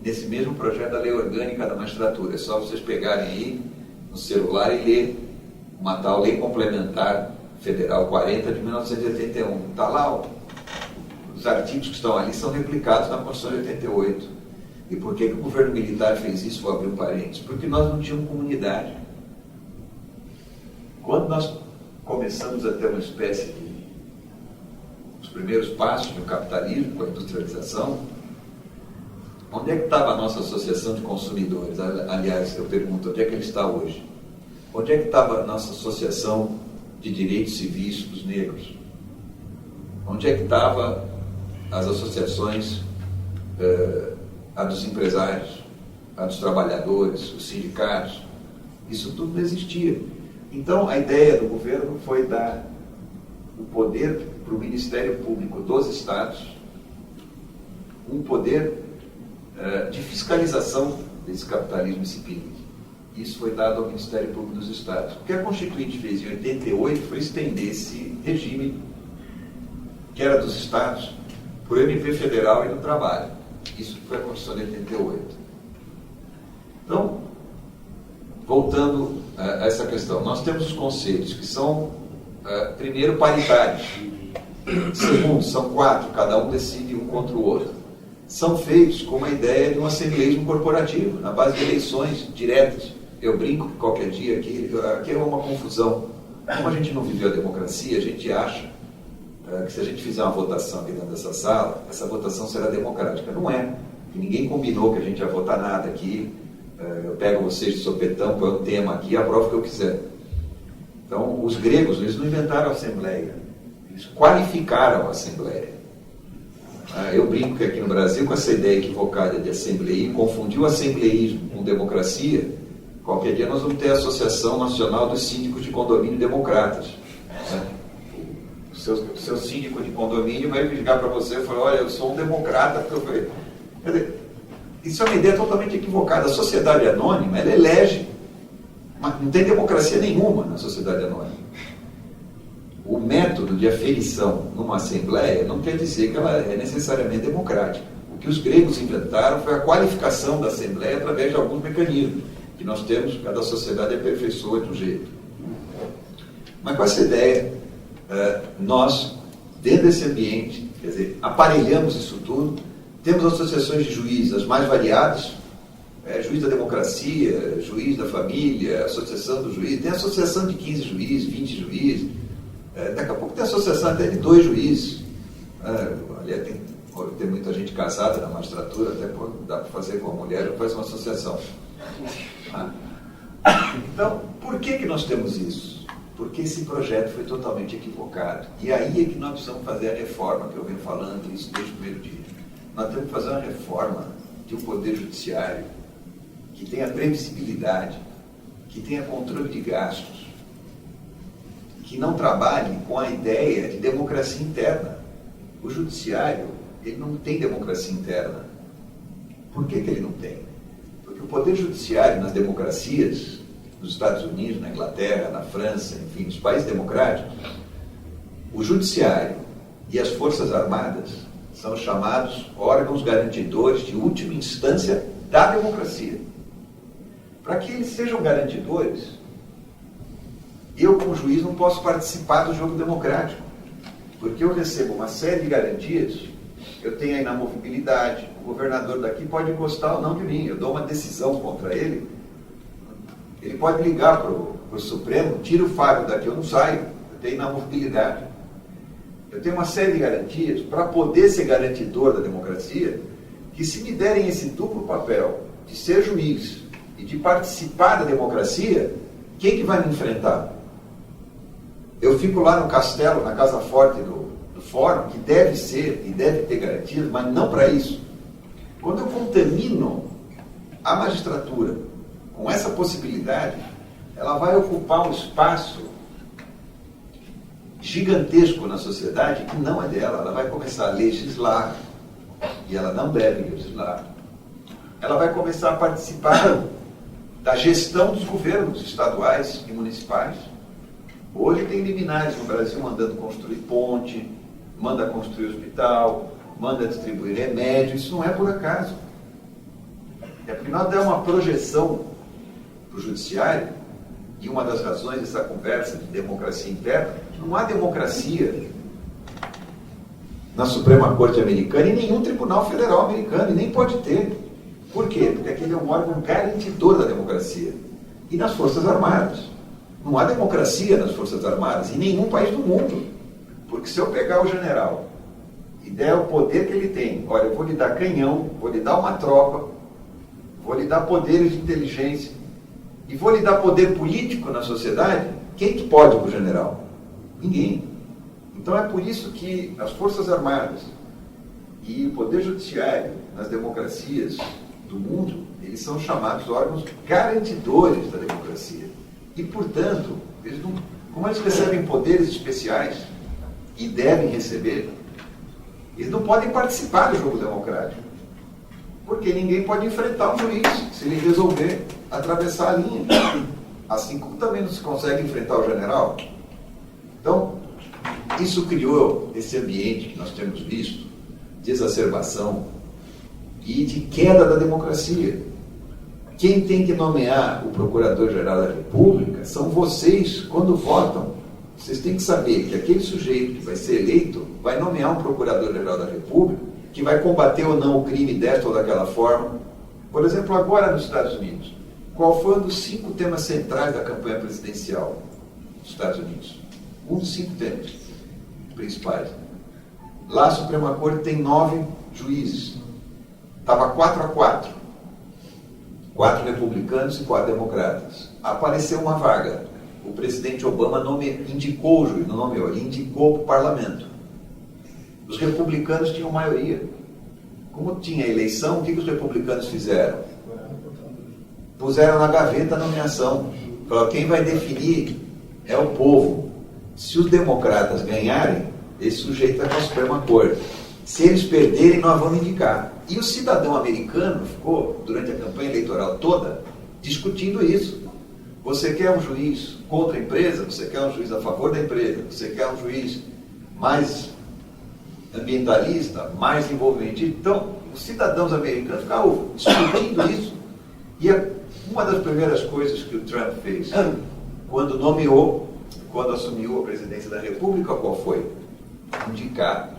nesse mesmo projeto da Lei Orgânica da Magistratura. É só vocês pegarem aí no celular e ler uma tal Lei Complementar Federal 40 de 1981. Está lá, os artigos que estão ali são replicados na Constituição de 88. E por que o governo militar fez isso? Vou abrir um parênteses. Porque nós não tínhamos comunidade. Quando nós começamos a ter uma espécie de os primeiros passos do capitalismo, com a industrialização, onde é que estava a nossa associação de consumidores? Aliás, eu pergunto, onde é que ele está hoje? Onde é que estava a nossa associação de direitos civis dos negros? Onde é que estavam as associações, a dos empresários, a dos trabalhadores, os sindicatos? Isso tudo não existia. Então, a ideia do governo foi dar o poder para o Ministério Público dos Estados, um poder de fiscalização desse capitalismo incipiente. Isso foi dado ao Ministério Público dos Estados. O que a Constituinte fez em 88 foi estender esse regime, que era dos Estados, por MP Federal e do Trabalho. Isso foi a Constituição de 88. Então, voltando a essa questão, nós temos os conselhos que são, primeiro, paritários. Segundo, são 4, cada um decide um contra o outro. São feitos com uma ideia de um assembleísmo corporativo, na base de eleições diretas. Eu brinco que qualquer dia aqui é uma confusão. Como a gente não viveu a democracia, a gente acha que se a gente fizer uma votação aqui dentro dessa sala, essa votação será democrática. Não é. Porque ninguém combinou que a gente ia votar nada aqui. Eu pego vocês de sopetão, põe um tema aqui e aprovo o que eu quiser. Então, os gregos, eles não inventaram a Assembleia. Eles qualificaram a Assembleia. Eu brinco que aqui no Brasil, com essa ideia equivocada de assembleia, confundiu o assembleísmo com democracia. Qualquer dia nós vamos ter a Associação Nacional dos Síndicos de Condomínio Democratas. O seu síndico de condomínio vai ligar para você e falar: olha, eu sou um democrata. Porque eu falei, quer dizer, isso é uma ideia totalmente equivocada. A sociedade anônima, ela elege, mas não tem democracia nenhuma na sociedade anônima. O método de aferição numa assembleia não quer dizer que ela é necessariamente democrática. O que os gregos inventaram foi a qualificação da assembleia através de alguns mecanismos que nós temos, cada sociedade aperfeiçoa de um jeito. Mas com essa ideia, nós, dentro desse ambiente, quer dizer, aparelhamos isso tudo, temos associações de juízes as mais variadas, juiz da democracia, juiz da família, associação do juiz, tem associação de 15 juízes, 20 juízes, daqui a pouco tem associação até de 2 juízes. Aliás, tem muita gente casada na magistratura, até dá para fazer com a mulher, faz uma associação. Então, por que nós temos isso? porque esse projeto foi totalmente equivocado. E aí é que nós precisamos fazer a reforma, que eu venho falando isso desde o primeiro dia. Nós temos que fazer uma reforma de um poder judiciário que tenha previsibilidade, que tenha controle de gastos, que não trabalhe com a ideia de democracia interna. O judiciário, ele não tem democracia interna. Por que ele não tem? Porque o poder judiciário nas democracias, nos Estados Unidos, na Inglaterra, na França, enfim, nos países democráticos, o judiciário e as forças armadas são chamados órgãos garantidores de última instância da democracia. Para que eles sejam garantidores, eu, como juiz, não posso participar do jogo democrático, porque eu recebo uma série de garantias. Eu tenho a inamovibilidade, o governador daqui pode gostar ou não de mim, eu dou uma decisão contra ele, ele pode ligar para o Supremo, tira o Fábio daqui, eu não saio, eu tenho inamovibilidade. Eu tenho uma série de garantias para poder ser garantidor da democracia, que se me derem esse duplo papel de ser juiz e de participar da democracia, quem que vai me enfrentar? Eu fico lá no castelo, na casa forte do fórum, que deve ser e deve ter garantias, mas não para isso. Quando eu contamino a magistratura com essa possibilidade, ela vai ocupar um espaço gigantesco na sociedade que não é dela. Ela vai começar a legislar, e ela não deve legislar. Ela vai começar a participar da gestão dos governos estaduais e municipais. Hoje tem liminares no Brasil mandando construir ponte, manda construir hospital, manda distribuir remédio. Isso não é por acaso. É porque nós damos uma projeção para o judiciário, e uma das razões dessa conversa de democracia interna, não há democracia na Suprema Corte Americana e nenhum Tribunal Federal americano, e nem pode ter. Por quê? Porque aquele é um órgão garantidor da democracia. E nas Forças Armadas. Não há democracia nas Forças Armadas em nenhum país do mundo. Porque se eu pegar o general e der o poder que ele tem, olha, eu vou lhe dar canhão, vou lhe dar uma tropa, vou lhe dar poderes de inteligência, e vou lhe dar poder político na sociedade, quem que pode para o general? Ninguém. Então é por isso que as Forças Armadas e o Poder Judiciário nas democracias do mundo, eles são chamados órgãos garantidores da democracia. E, portanto, como eles recebem poderes especiais e devem receber, eles não podem participar do jogo democrático. Porque ninguém pode enfrentar um juiz se ele resolver atravessar a linha. Assim como também não se consegue enfrentar o general. Então, isso criou esse ambiente que nós temos visto de exacerbação e de queda da democracia. Quem tem que nomear o Procurador-Geral da República são vocês quando votam. Vocês têm que saber que aquele sujeito que vai ser eleito vai nomear um Procurador-Geral da República que vai combater ou não o crime desta ou daquela forma. Por exemplo, agora nos Estados Unidos, qual foi um dos 5 temas centrais da campanha presidencial dos Estados Unidos? Um dos 5 temas principais. Lá a Suprema Corte tem 9 juízes. Estava 4-4. 4 republicanos e 4 democratas. Apareceu uma vaga. O presidente Obama indicou o juiz, não nomeou, ele indicou para o parlamento. Os republicanos tinham maioria. Como tinha eleição, o que os republicanos fizeram? Puseram na gaveta a nomeação. Falaram, quem vai definir é o povo. Se os democratas ganharem, esse sujeito vai para a Suprema Corte. Se eles perderem, nós vamos indicar. E o cidadão americano ficou, durante a campanha eleitoral toda, discutindo isso. Você quer um juiz contra a empresa? Você quer um juiz a favor da empresa? Você quer um juiz mais ambientalista, mais envolvente? Então, os cidadãos americanos ficavam discutindo isso. E uma das primeiras coisas que o Trump fez, quando assumiu a presidência da República, qual foi? Indicar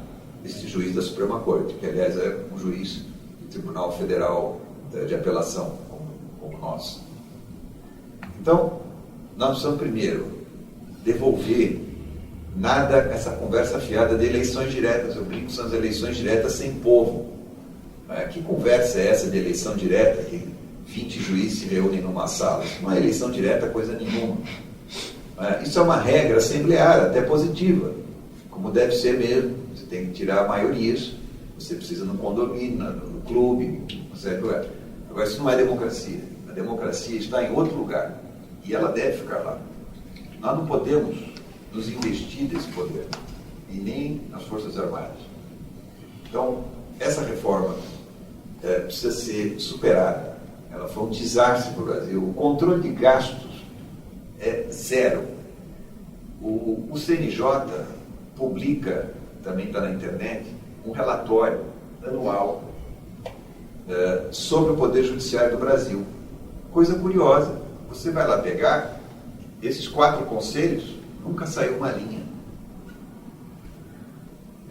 esse juiz da Suprema Corte, que aliás é um juiz do Tribunal Federal de Apelação, como nós. Então, nós precisamos primeiro devolver essa conversa fiada de eleições diretas. Eu brinco, são as eleições diretas sem povo. Que conversa é essa de eleição direta, que 20 juízes se reúnem numa sala? Isso não é eleição direta coisa nenhuma. Isso é uma regra assembleária, até positiva, como deve ser mesmo. Você tem que tirar maiorias, você precisa no condomínio, no clube, no certo lugar. Agora, isso não é democracia. A democracia está em outro lugar e ela deve ficar lá. Nós não podemos nos investir desse poder, e nem nas Forças Armadas. Então, essa reforma precisa ser superada. Ela foi um desastre para o Brasil. O controle de gastos é zero. O CNJ publica, também está na internet, um relatório anual sobre o Poder Judiciário do Brasil. Coisa curiosa, você vai lá pegar, esses 4 conselhos, nunca saiu uma linha.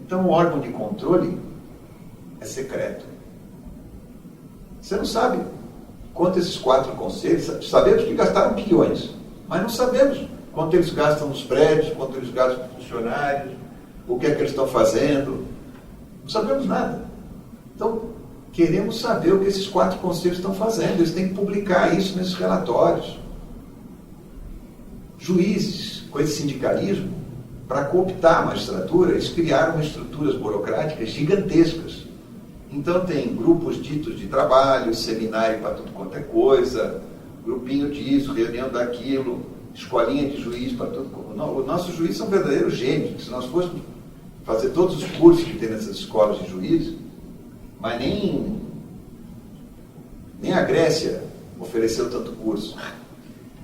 Então o órgão de controle é secreto. Você não sabe quanto esses 4 conselhos, sabemos que gastaram bilhões, mas não sabemos quanto eles gastam nos prédios, quanto eles gastam com funcionários, o que é que eles estão fazendo. Não sabemos nada. Então, queremos saber o que esses 4 conselhos estão fazendo. Eles têm que publicar isso nesses relatórios. Juízes, com esse sindicalismo, para cooptar a magistratura, eles criaram estruturas burocráticas gigantescas. Então tem grupos ditos de trabalho, seminário para tudo quanto é coisa, grupinho disso, reunião daquilo, escolinha de juiz para tudo. Os nossos juízes são verdadeiros gênios. Se nós fôssemos fazer todos os cursos que tem nessas escolas de juízes, mas nem a Grécia ofereceu tanto curso.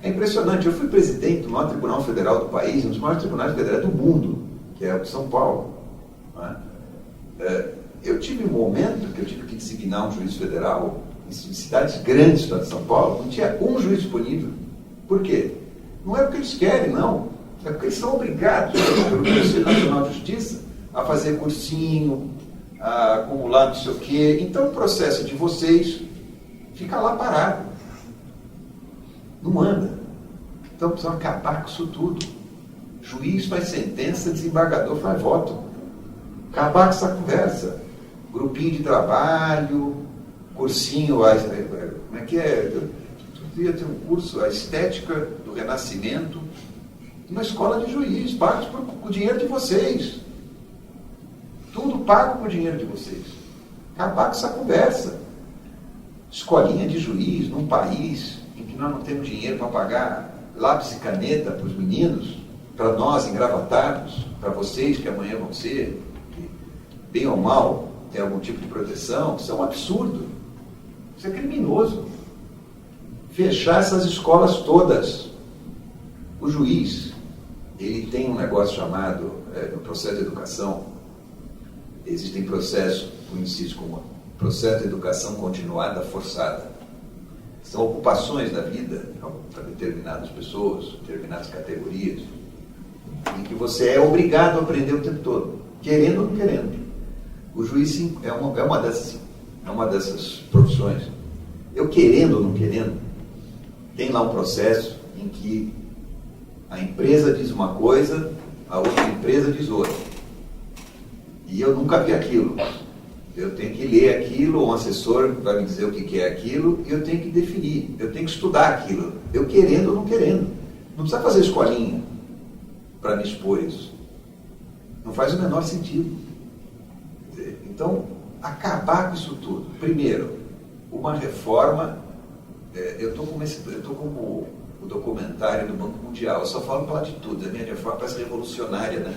É impressionante. Eu fui presidente do maior tribunal federal do país, um dos maiores tribunais federais do mundo, que é o de São Paulo. Eu tive um momento que eu tive que designar um juiz federal em cidades grandes do estado de São Paulo, não tinha um juiz disponível. Por quê? Não é porque eles querem, não. É porque eles são obrigados pelo Conselho Nacional de Justiça a fazer cursinho, a acumular não sei o quê. Então o processo de vocês fica lá parado. Não anda. Então precisam acabar com isso tudo. Juiz faz sentença, desembargador faz voto. Acabar com essa conversa. Grupinho de trabalho, cursinho, como é que é? Eu devia ter um curso, a estética do renascimento, uma escola de juiz, pago com o dinheiro de vocês. Tudo pago com o dinheiro de vocês. Acabar com essa conversa. Escolinha de juiz num país em que nós não temos dinheiro para pagar lápis e caneta para os meninos, para nós engravatados, para vocês que amanhã vão ser, que, bem ou mal, tem algum tipo de proteção. Isso é um absurdo. Isso é criminoso. Fechar essas escolas todas. O juiz, ele tem um negócio chamado, no processo de educação, existem processos conhecidos como processo de educação continuada forçada. São ocupações da vida para determinadas pessoas, determinadas categorias, em que você é obrigado a aprender o tempo todo, querendo ou não querendo. O juiz é uma dessas profissões. Eu querendo ou não querendo, tem lá um processo em que a empresa diz uma coisa, a outra empresa diz outra. E eu nunca vi aquilo. Eu tenho que ler aquilo, um assessor vai me dizer o que é aquilo, e eu tenho que definir, eu tenho que estudar aquilo, eu querendo ou não querendo. Não precisa fazer escolinha para me expor isso. Não faz o menor sentido. Então, acabar com isso tudo. Primeiro, uma reforma. Eu estou como o documentário do Banco Mundial, eu só falo platitudes. A minha reforma parece revolucionária, né?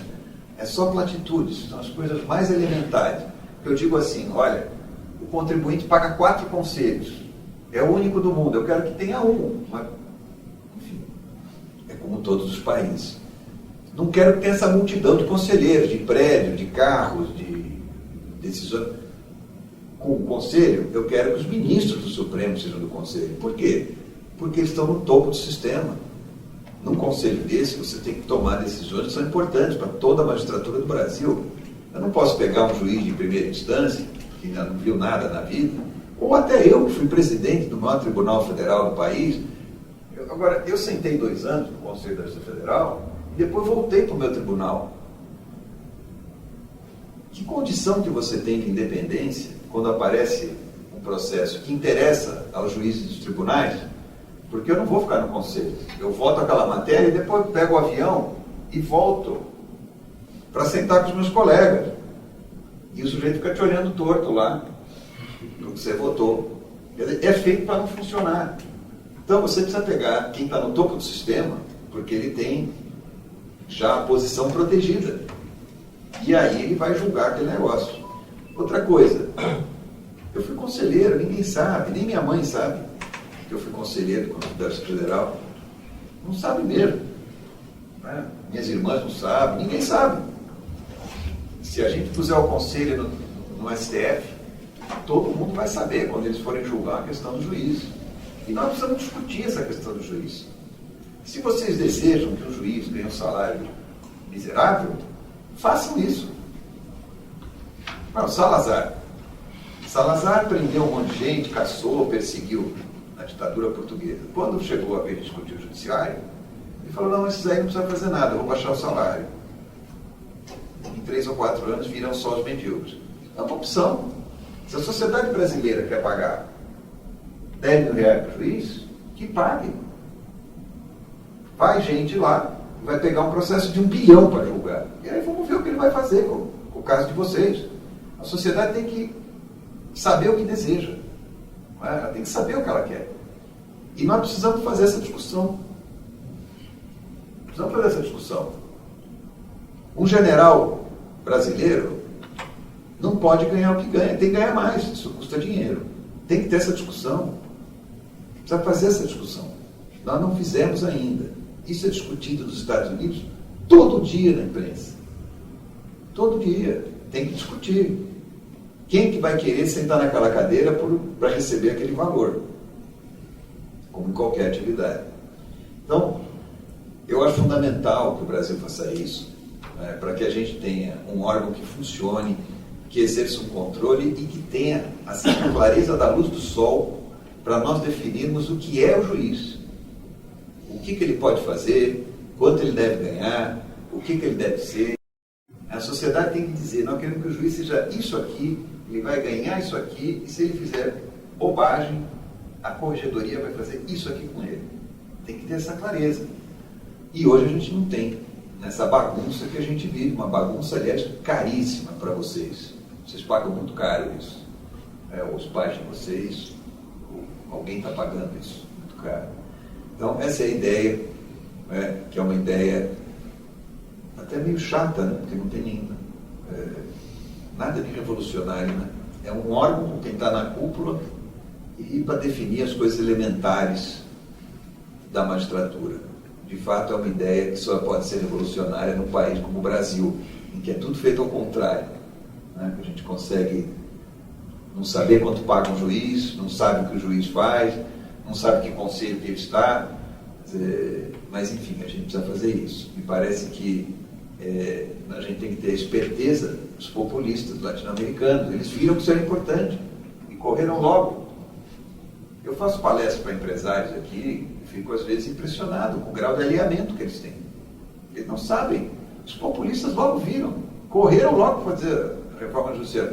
É só platitudes, são as coisas mais elementares. Eu digo assim, olha, o contribuinte paga 4 conselhos, é o único do mundo, eu quero que tenha um, mas, enfim, é como todos os países. Não quero que tenha essa multidão de conselheiros, de prédios, de carros, de decisões. Com o conselho, eu quero que os ministros do Supremo sejam do conselho. Por quê? Porque eles estão no topo do sistema. Num conselho desse, você tem que tomar decisões que são importantes para toda a magistratura do Brasil. Eu não posso pegar um juiz de primeira instância, que ainda não viu nada na vida, ou até eu, que fui presidente do maior tribunal federal do país. Agora, eu sentei 2 anos no Conselho da Justiça Federal e depois voltei para o meu tribunal. Que condição que você tem de independência quando aparece um processo que interessa aos juízes dos tribunais Porque eu não vou ficar no conselho. Eu voto aquela matéria e depois pego o avião e volto para sentar com os meus colegas. E o sujeito fica te olhando torto lá, no que você votou. É feito para não funcionar. Então você precisa pegar quem está no topo do sistema, porque ele tem já a posição protegida. E aí ele vai julgar aquele negócio. Outra coisa, eu fui conselheiro, ninguém sabe, nem minha mãe sabe que eu fui conselheiro quando eu fui federal. Não sabe mesmo. Né? Minhas irmãs não sabem, ninguém sabe. Se a gente puser o conselho no STF, todo mundo vai saber quando eles forem julgar a questão do juiz. E nós precisamos discutir essa questão do juiz. Se vocês desejam que o juiz ganhe um salário miserável, façam isso. Não, Salazar prendeu um monte de gente, caçou, perseguiu na ditadura portuguesa. Quando chegou a vez de discutir o judiciário, ele falou, não, esses aí não precisam fazer nada, eu vou baixar o salário. Em 3 ou 4 anos viram só os medíocres. É uma opção. Se a sociedade brasileira quer pagar 10 mil reais para o juiz, que pague. Vai gente lá, vai pegar um processo de 1 bilhão para julgar. E aí vamos ver o que ele vai fazer com o caso de vocês. A sociedade tem que saber o que deseja. Ela tem que saber o que ela quer. E nós precisamos fazer essa discussão. Precisamos fazer essa discussão. Um general brasileiro não pode ganhar o que ganha, tem que ganhar mais, isso custa dinheiro. Tem que ter essa discussão. Precisa fazer essa discussão. Nós não fizemos ainda. Isso é discutido nos Estados Unidos todo dia na imprensa. Todo dia. Tem que discutir. Quem que vai querer sentar naquela cadeira para receber aquele valor? Como em qualquer atividade. Então, eu acho fundamental que o Brasil faça isso, né, para que a gente tenha um órgão que funcione, que exerça um controle e que tenha assim, a clareza da luz do sol para nós definirmos o que é o juiz. O que ele pode fazer, quanto ele deve ganhar, o que ele deve ser. A sociedade tem que dizer, nós queremos que o juiz seja isso aqui, ele vai ganhar isso aqui, e se ele fizer bobagem, a corregedoria vai fazer isso aqui com ele. Tem que ter essa clareza. E hoje a gente não tem, nessa bagunça que a gente vive, uma bagunça, aliás, caríssima para vocês. Vocês pagam muito caro isso. Os pais de vocês, alguém está pagando isso, muito caro. Então, essa é a ideia, né, que é uma ideia até meio chata, né, porque não tem nada de revolucionário. Né? É um órgão com quem está na cúpula e para definir as coisas elementares da magistratura. De fato, é uma ideia que só pode ser revolucionária num país como o Brasil, em que é tudo feito ao contrário. Né? A gente consegue não saber quanto paga um juiz, não sabe o que o juiz faz, não sabe que conselho que ele está, mas enfim, a gente precisa fazer isso. Me parece que a gente tem que ter a esperteza dos populistas latino-americanos. Eles viram que isso era importante e correram logo. Eu faço palestra para empresários aqui e fico às vezes impressionado com o grau de alinhamento que eles têm. Eles não sabem. Os populistas logo viram, correram logo para fazer a reforma judicial.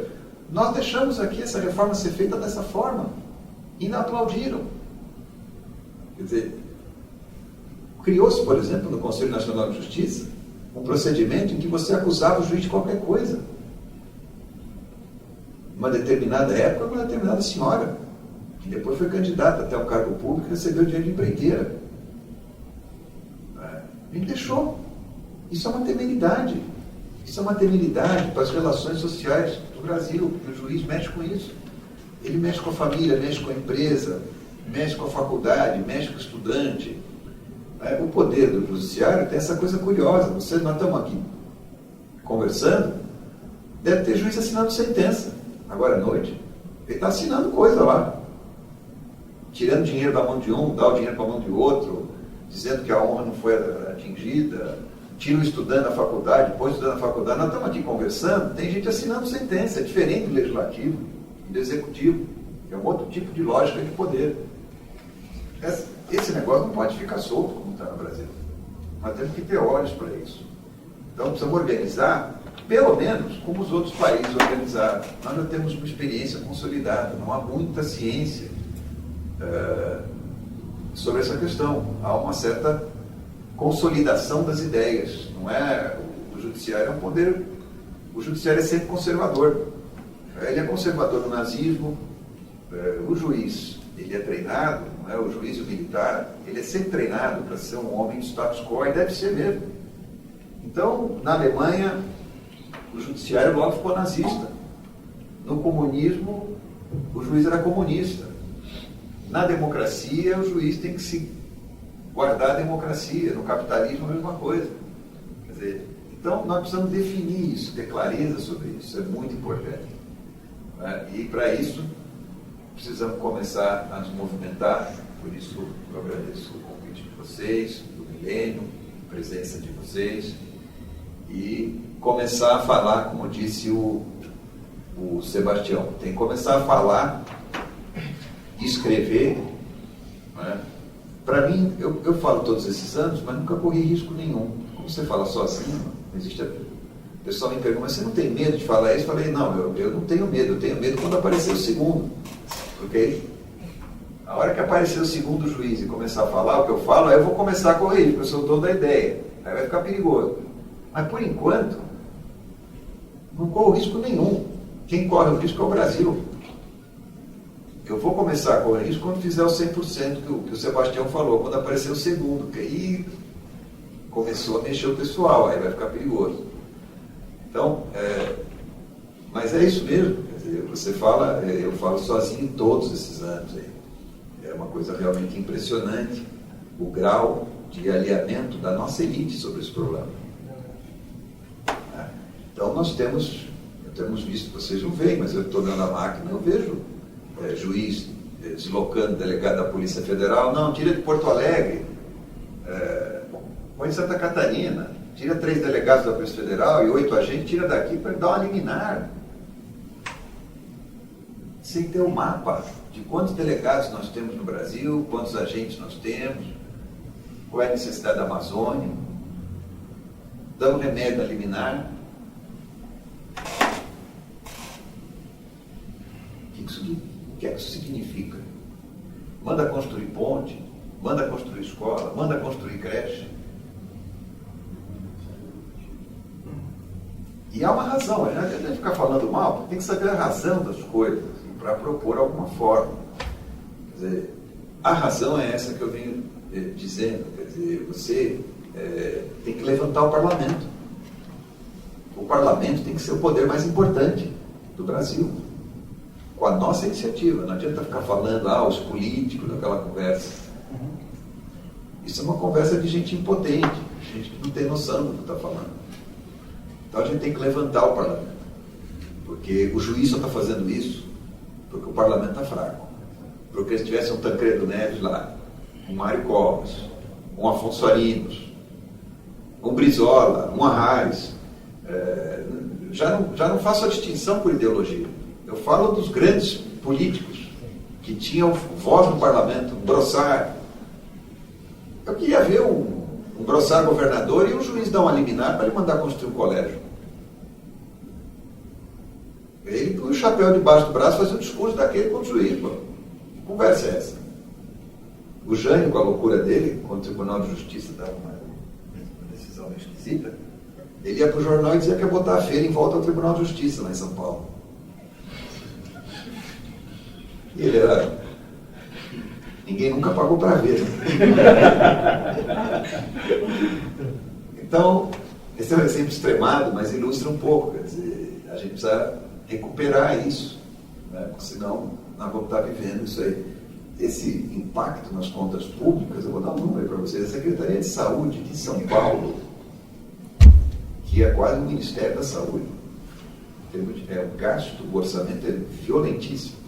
Nós deixamos aqui essa reforma ser feita dessa forma e não aplaudiram. Quer dizer, criou-se, por exemplo, no Conselho Nacional de Justiça, um procedimento em que você acusava o juiz de qualquer coisa. Uma determinada época, uma determinada senhora, que depois foi candidata até um cargo público e recebeu dinheiro de empreiteira. A gente deixou. Isso é uma temeridade. Isso é uma temeridade para as relações sociais do Brasil. O juiz mexe com isso. Ele mexe com a família, mexe com a empresa, mexe com a faculdade, mexe com o estudante. O poder do judiciário tem essa coisa curiosa. Nós estamos aqui conversando, deve ter juiz assinando sentença agora à noite. Ele está assinando coisa lá, tirando dinheiro da mão de um, dá o dinheiro para a mão de outro, dizendo que a honra não foi atingida, tira o estudante da faculdade, põe o estudante na faculdade. Nós estamos aqui conversando, tem gente assinando sentença. É diferente do legislativo e do executivo. É um outro tipo de lógica de poder. Esse negócio não pode ficar solto como está no Brasil. Nós temos que ter olhos para isso. Então precisamos organizar, pelo menos, como os outros países organizaram. Nós já temos uma experiência consolidada, não há muita ciência sobre essa questão. Há uma certa consolidação das ideias. Não é, o judiciário é um poder, o judiciário é sempre conservador. Ele é conservador no nazismo, o juiz, ele é treinado, não é? O juiz e o militar, ele é sempre treinado para ser um homem de status quo, e deve ser mesmo. Então, na Alemanha, o judiciário logo ficou nazista. No comunismo, o juiz era comunista. Na democracia, o juiz tem que se guardar a democracia. No capitalismo, a mesma coisa. Quer dizer, então, nós precisamos definir isso, ter clareza sobre isso. É muito importante. Né? E, para isso, precisamos começar a nos movimentar. Por isso, eu agradeço o convite de vocês, do Milênio, a presença de vocês, e começar a falar, como disse o Sebastião, tem que começar a falar, escrever. Né? Para mim, eu falo todos esses anos, mas nunca corri risco nenhum. Como você fala sozinho, não existe. O pessoal me pergunta, mas você não tem medo de falar isso? Eu falei, não, eu não tenho medo, eu tenho medo quando aparecer o segundo. Ok? A hora que aparecer o segundo juiz e começar a falar o que eu falo, aí eu vou começar a correr, porque eu sou o dono da ideia. Aí vai ficar perigoso. Mas, por enquanto, não corro risco nenhum. Quem corre o risco é o Brasil. Eu vou começar a correr risco quando fizer o 100% que o Sebastião falou, quando aparecer o segundo, que aí começou a mexer o pessoal, aí vai ficar perigoso. Então, mas é isso mesmo. Quer dizer, você fala, eu falo sozinho todos esses anos aí. É uma coisa realmente impressionante o grau de alinhamento da nossa elite sobre esse problema. Então nós temos visto, vocês não veem, mas eu estou dando a máquina, eu vejo juiz deslocando delegado da Polícia Federal, não, tira de Porto Alegre, põe em Santa Catarina, tira 3 delegados da Polícia Federal e 8 agentes, tira daqui para dar uma liminar. Sem ter um mapa de quantos delegados nós temos no Brasil, quantos agentes nós temos, qual é a necessidade da Amazônia, dá um remédio a liminar. O que é que isso significa? Manda construir ponte, manda construir escola, manda construir creche. E há uma razão, não adianta ficar falando mal, porque tem que saber a razão das coisas para propor alguma forma. Quer dizer, a razão é essa que eu venho dizendo. Quer dizer, você tem que levantar o parlamento. O parlamento tem que ser o poder mais importante do Brasil, com a nossa iniciativa. Não adianta ficar falando, os políticos, daquela conversa. Isso é uma conversa de gente impotente, gente que não tem noção do que está falando. Então a gente tem que levantar o parlamento, porque o juiz só está fazendo isso porque o parlamento está fraco. Porque se tivesse um Tancredo Neves lá, um Mário Covas, um Afonso Arinos, um Brizola, um Arraes, já não faço a distinção por ideologia. Eu falo dos grandes políticos que tinham voz no parlamento, um Brossard. Eu queria ver um Brossard governador e um juiz dar uma liminar para ele mandar construir um colégio. Ele põe o chapéu debaixo do braço e faz um discurso daquele com o juiz. Pô. Que conversa é essa? O Jânio, com a loucura dele, quando o Tribunal de Justiça dava uma decisão esquisita, ele ia para o jornal e dizia que ia botar a feira em volta ao Tribunal de Justiça, lá em São Paulo. E ele era... Ninguém nunca pagou para ver. Então, esse é um exemplo extremado, mas ilustra um pouco. Quer dizer, a gente precisa recuperar isso, né? Porque senão nós vamos estar vivendo isso aí. Esse impacto nas contas públicas, eu vou dar um número para vocês. A Secretaria de Saúde de São Paulo, que é quase o Ministério da Saúde, o gasto, o orçamento é violentíssimo.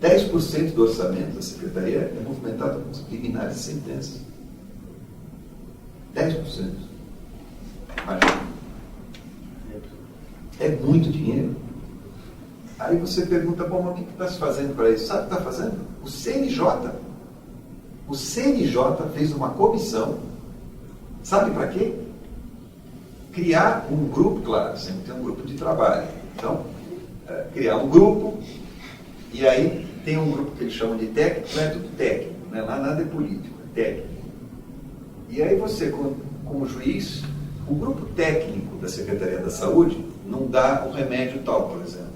10% do orçamento da Secretaria é movimentado com liminares e sentenças. 10%. Imagina. É muito dinheiro. Aí você pergunta, bom, mas o que está se fazendo para isso? Sabe o que está fazendo? O CNJ fez uma comissão. Sabe para quê? Criar um grupo, claro, sempre tem um grupo de trabalho. Então, criar um grupo, e aí tem um grupo que eles chamam de técnico, não é tudo técnico, né? Lá nada é político, é técnico. E aí você, como juiz, o grupo técnico da Secretaria da Saúde não dá o remédio tal, por exemplo.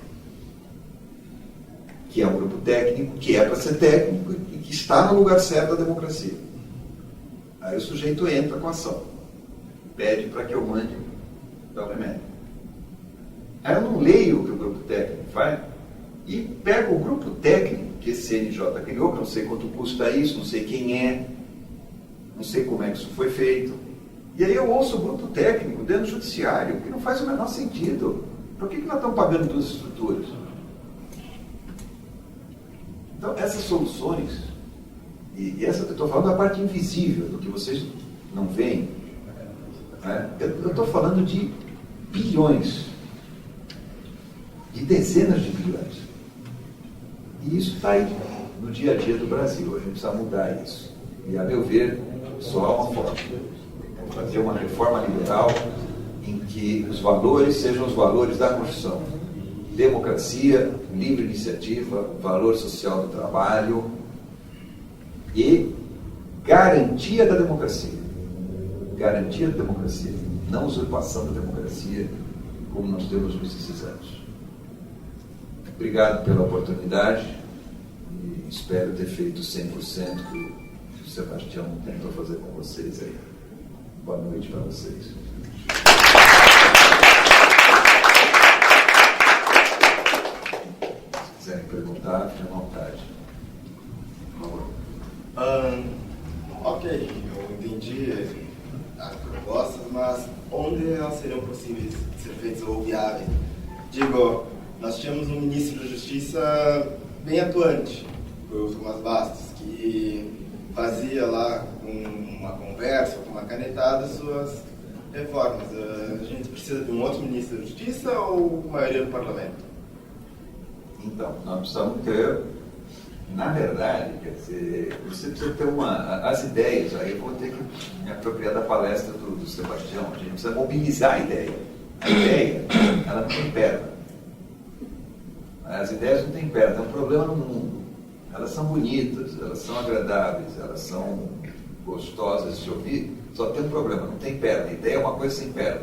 Que é um grupo técnico, que é para ser técnico e que está no lugar certo da democracia. Aí o sujeito entra com a ação, pede para que eu mande dar o remédio. Aí eu não leio o que o grupo técnico faz e pego o grupo técnico que esse CNJ criou, que eu não sei quanto custa isso, não sei quem é, não sei como é que isso foi feito. E aí eu ouço o grupo técnico dentro do judiciário, que não faz o menor sentido. Por que nós estamos pagando duas estruturas? Então, essas soluções, e essa, eu estou falando da parte invisível, do que vocês não veem, né? Eu estou falando de bilhões, de dezenas de bilhões. E isso está aí, no dia a dia do Brasil. A gente precisa mudar isso. E, a meu ver, só há uma forma. É fazer uma reforma liberal em que os valores sejam os valores da Constituição. Democracia, livre iniciativa, valor social do trabalho e garantia da democracia. Garantia da democracia, não usurpação da democracia, como nós temos nesses anos. Obrigado pela oportunidade e espero ter feito 100% que o Sebastião tentou fazer com vocês aí. Boa noite para vocês. Se quiserem perguntar, fiquem à vontade. Por favor. Ok, eu entendi as propostas, mas onde elas seriam possíveis de ser feitas ou viáveis? Digo, nós tínhamos um ministro da Justiça bem atuante, o Tomás Bastos, que fazia lá com uma conversa, com uma canetada, suas reformas. A gente precisa de um outro ministro da Justiça ou maioria do parlamento? Então, nós precisamos ter, na verdade, quer dizer, você precisa ter as ideias, aí eu vou ter que me apropriar da palestra do Sebastião, a gente precisa mobilizar a ideia. A ideia, ela não tem perna. As ideias não têm perna, tem um problema no mundo. Elas são bonitas, elas são agradáveis, elas são gostosas de se ouvir, só tem um problema, não tem perna. A ideia é uma coisa sem perna,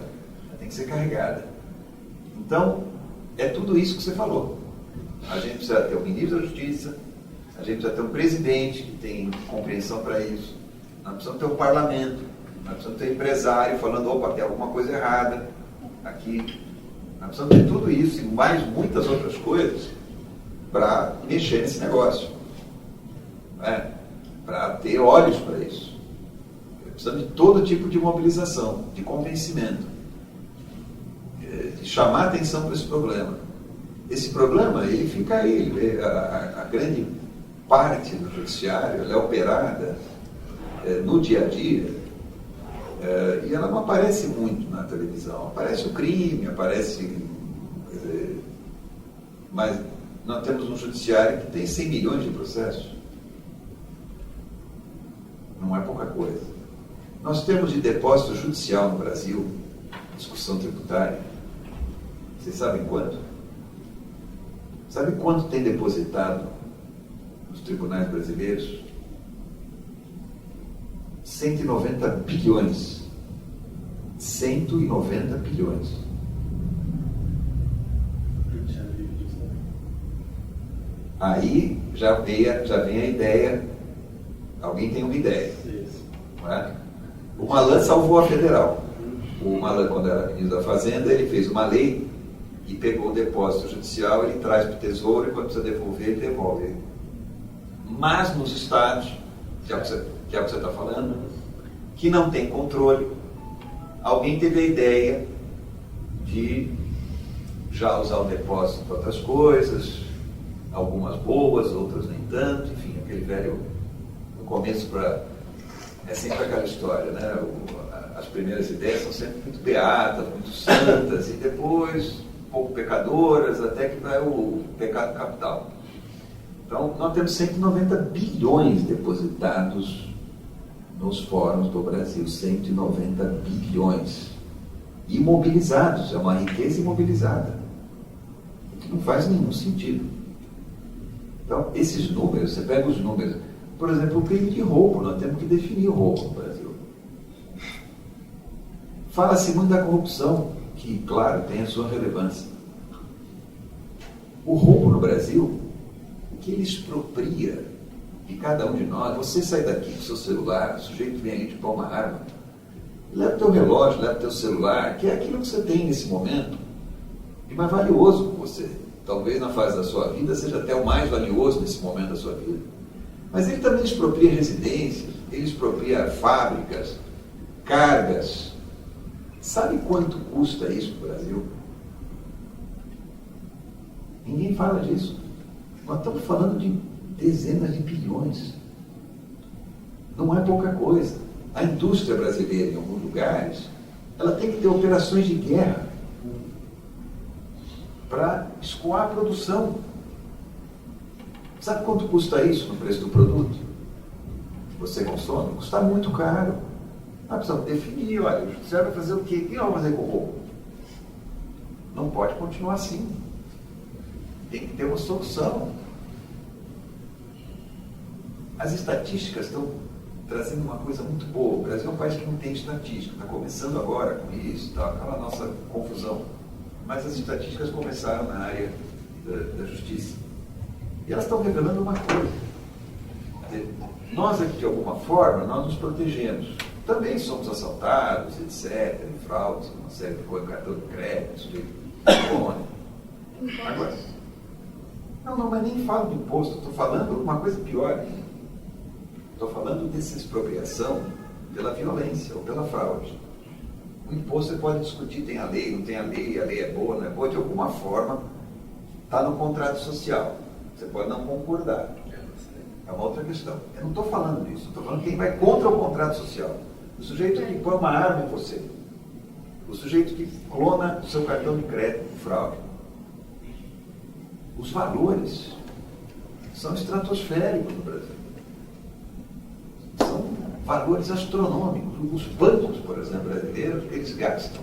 ela tem que ser carregada. Então, é tudo isso que você falou. A gente precisa ter um ministro da Justiça, a gente precisa ter um presidente que tem compreensão para isso, nós precisamos ter um parlamento, nós precisamos ter um empresário falando, opa, tem alguma coisa errada aqui. Nós precisamos ter tudo isso e mais muitas outras coisas para mexer nesse negócio, né? Para ter olhos para isso. Precisamos de todo tipo de mobilização, de convencimento, de chamar a atenção para esse problema. Esse problema, ele fica aí, a grande parte do judiciário, ela é operada no dia a dia, e ela não aparece muito na televisão. Aparece o crime, aparece... mas nós temos um judiciário que tem 100 milhões de processos. Não é pouca coisa. Nós temos de depósito judicial no Brasil, discussão tributária. Vocês sabem quanto? Sabe quanto tem depositado nos tribunais brasileiros? 190 bilhões. 190 bilhões. Aí já vem a ideia. Alguém tem uma ideia. Não é? O Malan salvou a federal. O Malan, quando era ministro da Fazenda, ele fez uma lei e pegou o depósito judicial, ele traz para o Tesouro e quando precisa devolver, ele devolve. Mas nos estados, que é o que você está falando, que não tem controle, alguém teve a ideia de já usar o depósito para outras coisas, algumas boas, outras nem tanto, enfim, aquele velho, no começo é sempre aquela história, né? As primeiras ideias são sempre muito beatas, muito santas, e depois um pouco pecadoras, até que vai o pecado capital. Então, nós temos 190 bilhões depositados nos fóruns do Brasil, 190 bilhões. Imobilizados, é uma riqueza imobilizada, que não faz nenhum sentido. Então, esses números, você pega os números, Por exemplo, o crime de roubo, nós temos que definir o roubo no Brasil. Fala-se muito da corrupção, que, claro, tem a sua relevância. O roubo no Brasil, o que ele expropria de cada um de nós, você sai daqui com o seu celular, o sujeito vem ali de pôr uma arma, leva o teu relógio, leva o teu celular, que é aquilo que você tem nesse momento, de mais valioso que você. Talvez na fase da sua vida seja até o mais valioso nesse momento da sua vida. Mas ele também expropria residências, ele expropria fábricas, cargas. Sabe quanto custa isso no Brasil? Ninguém fala disso. Nós estamos falando de dezenas de bilhões. Não é pouca coisa. A indústria brasileira, em alguns lugares, ela tem que ter operações de guerra para escoar a produção. Sabe quanto custa isso no preço do produto que você consome? Custa muito caro. Nós precisamos definir, olha, o judiciário vai fazer o quê? O que nós vamos fazer com o roubo? Não pode continuar assim. Tem que ter uma solução. As estatísticas estão trazendo uma coisa muito boa. O Brasil é um país que não tem estatística, está começando agora com isso, tá, aquela nossa confusão. Mas as estatísticas começaram na área da justiça. E elas estão revelando uma coisa. Nós aqui, de alguma forma, nós nos protegemos. Também somos assaltados, etc., em fraudes, uma série de coisas, cartão de crédito, sujeito de Agora, não, mas nem falo de imposto, estou falando uma coisa pior. Estou falando dessa expropriação pela violência ou pela fraude. O imposto você pode discutir, tem a lei, não tem a lei é boa, não é boa, de alguma forma está no contrato social. Você pode não concordar. É uma outra questão. Eu não estou falando disso, estou falando quem vai contra o contrato social. O sujeito que põe uma arma em você. O sujeito que clona o seu cartão de crédito com fraude. Os valores são estratosféricos no Brasil. São valores astronômicos. Os bancos, por exemplo, brasileiros, eles gastam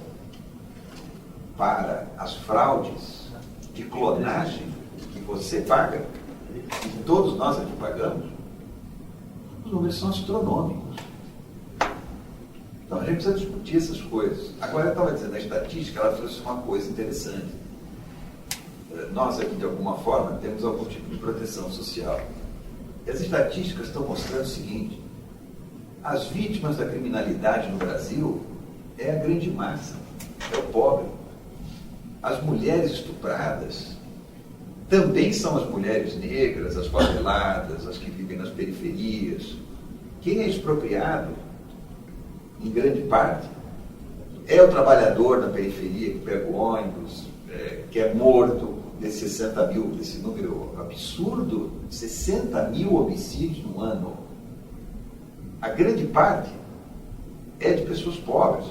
para as fraudes de clonagem que você paga, e que todos nós aqui pagamos, os números são astronômicos. Então a gente precisa discutir essas coisas. Agora eu estava dizendo, a estatística, ela trouxe uma coisa interessante. Nós aqui, de alguma forma, temos algum tipo de proteção social. E as estatísticas estão mostrando o seguinte: as vítimas da criminalidade no Brasil é a grande massa, é o pobre. As mulheres estupradas também são as mulheres negras, as faveladas, as que vivem nas periferias. Quem é expropriado, em grande parte, é o trabalhador da periferia que pega o ônibus, que é morto, desses 60 mil, desse número absurdo, 60 mil homicídios no ano. A grande parte é de pessoas pobres.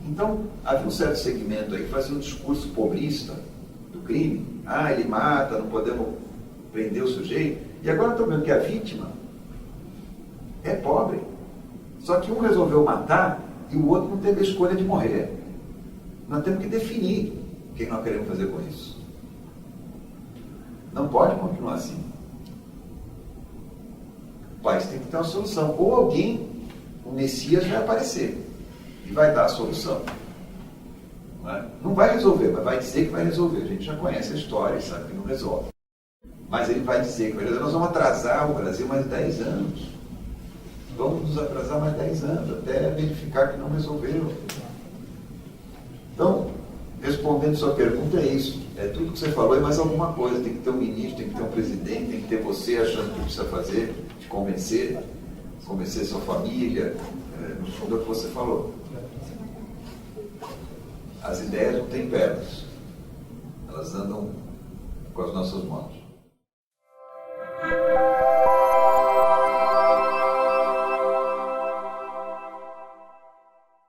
Então, havia um certo segmento aí que fazia um discurso pobrista do crime. Ah, ele mata, não podemos prender o sujeito. E agora estão vendo que a vítima é pobre. Só que um resolveu matar e o outro não teve a escolha de morrer. Nós temos que definir o que nós queremos fazer com isso. Não pode continuar assim. O país tem que ter uma solução. Ou alguém, o Messias, vai aparecer e vai dar a solução. Não vai resolver, mas vai dizer que vai resolver. A gente já conhece a história e sabe que não resolve. Mas ele vai dizer que vai resolver. Nós vamos atrasar o Brasil mais 10 anos. Vamos nos atrasar mais 10 anos, até verificar que não resolveu. Então, respondendo sua pergunta, é isso. É tudo que você falou e mais alguma coisa. Tem que ter um ministro, tem que ter um presidente, tem que ter você achando que precisa fazer, te convencer sua família. No fundo é o que você falou. As ideias não têm pernas. Elas andam com as nossas mãos.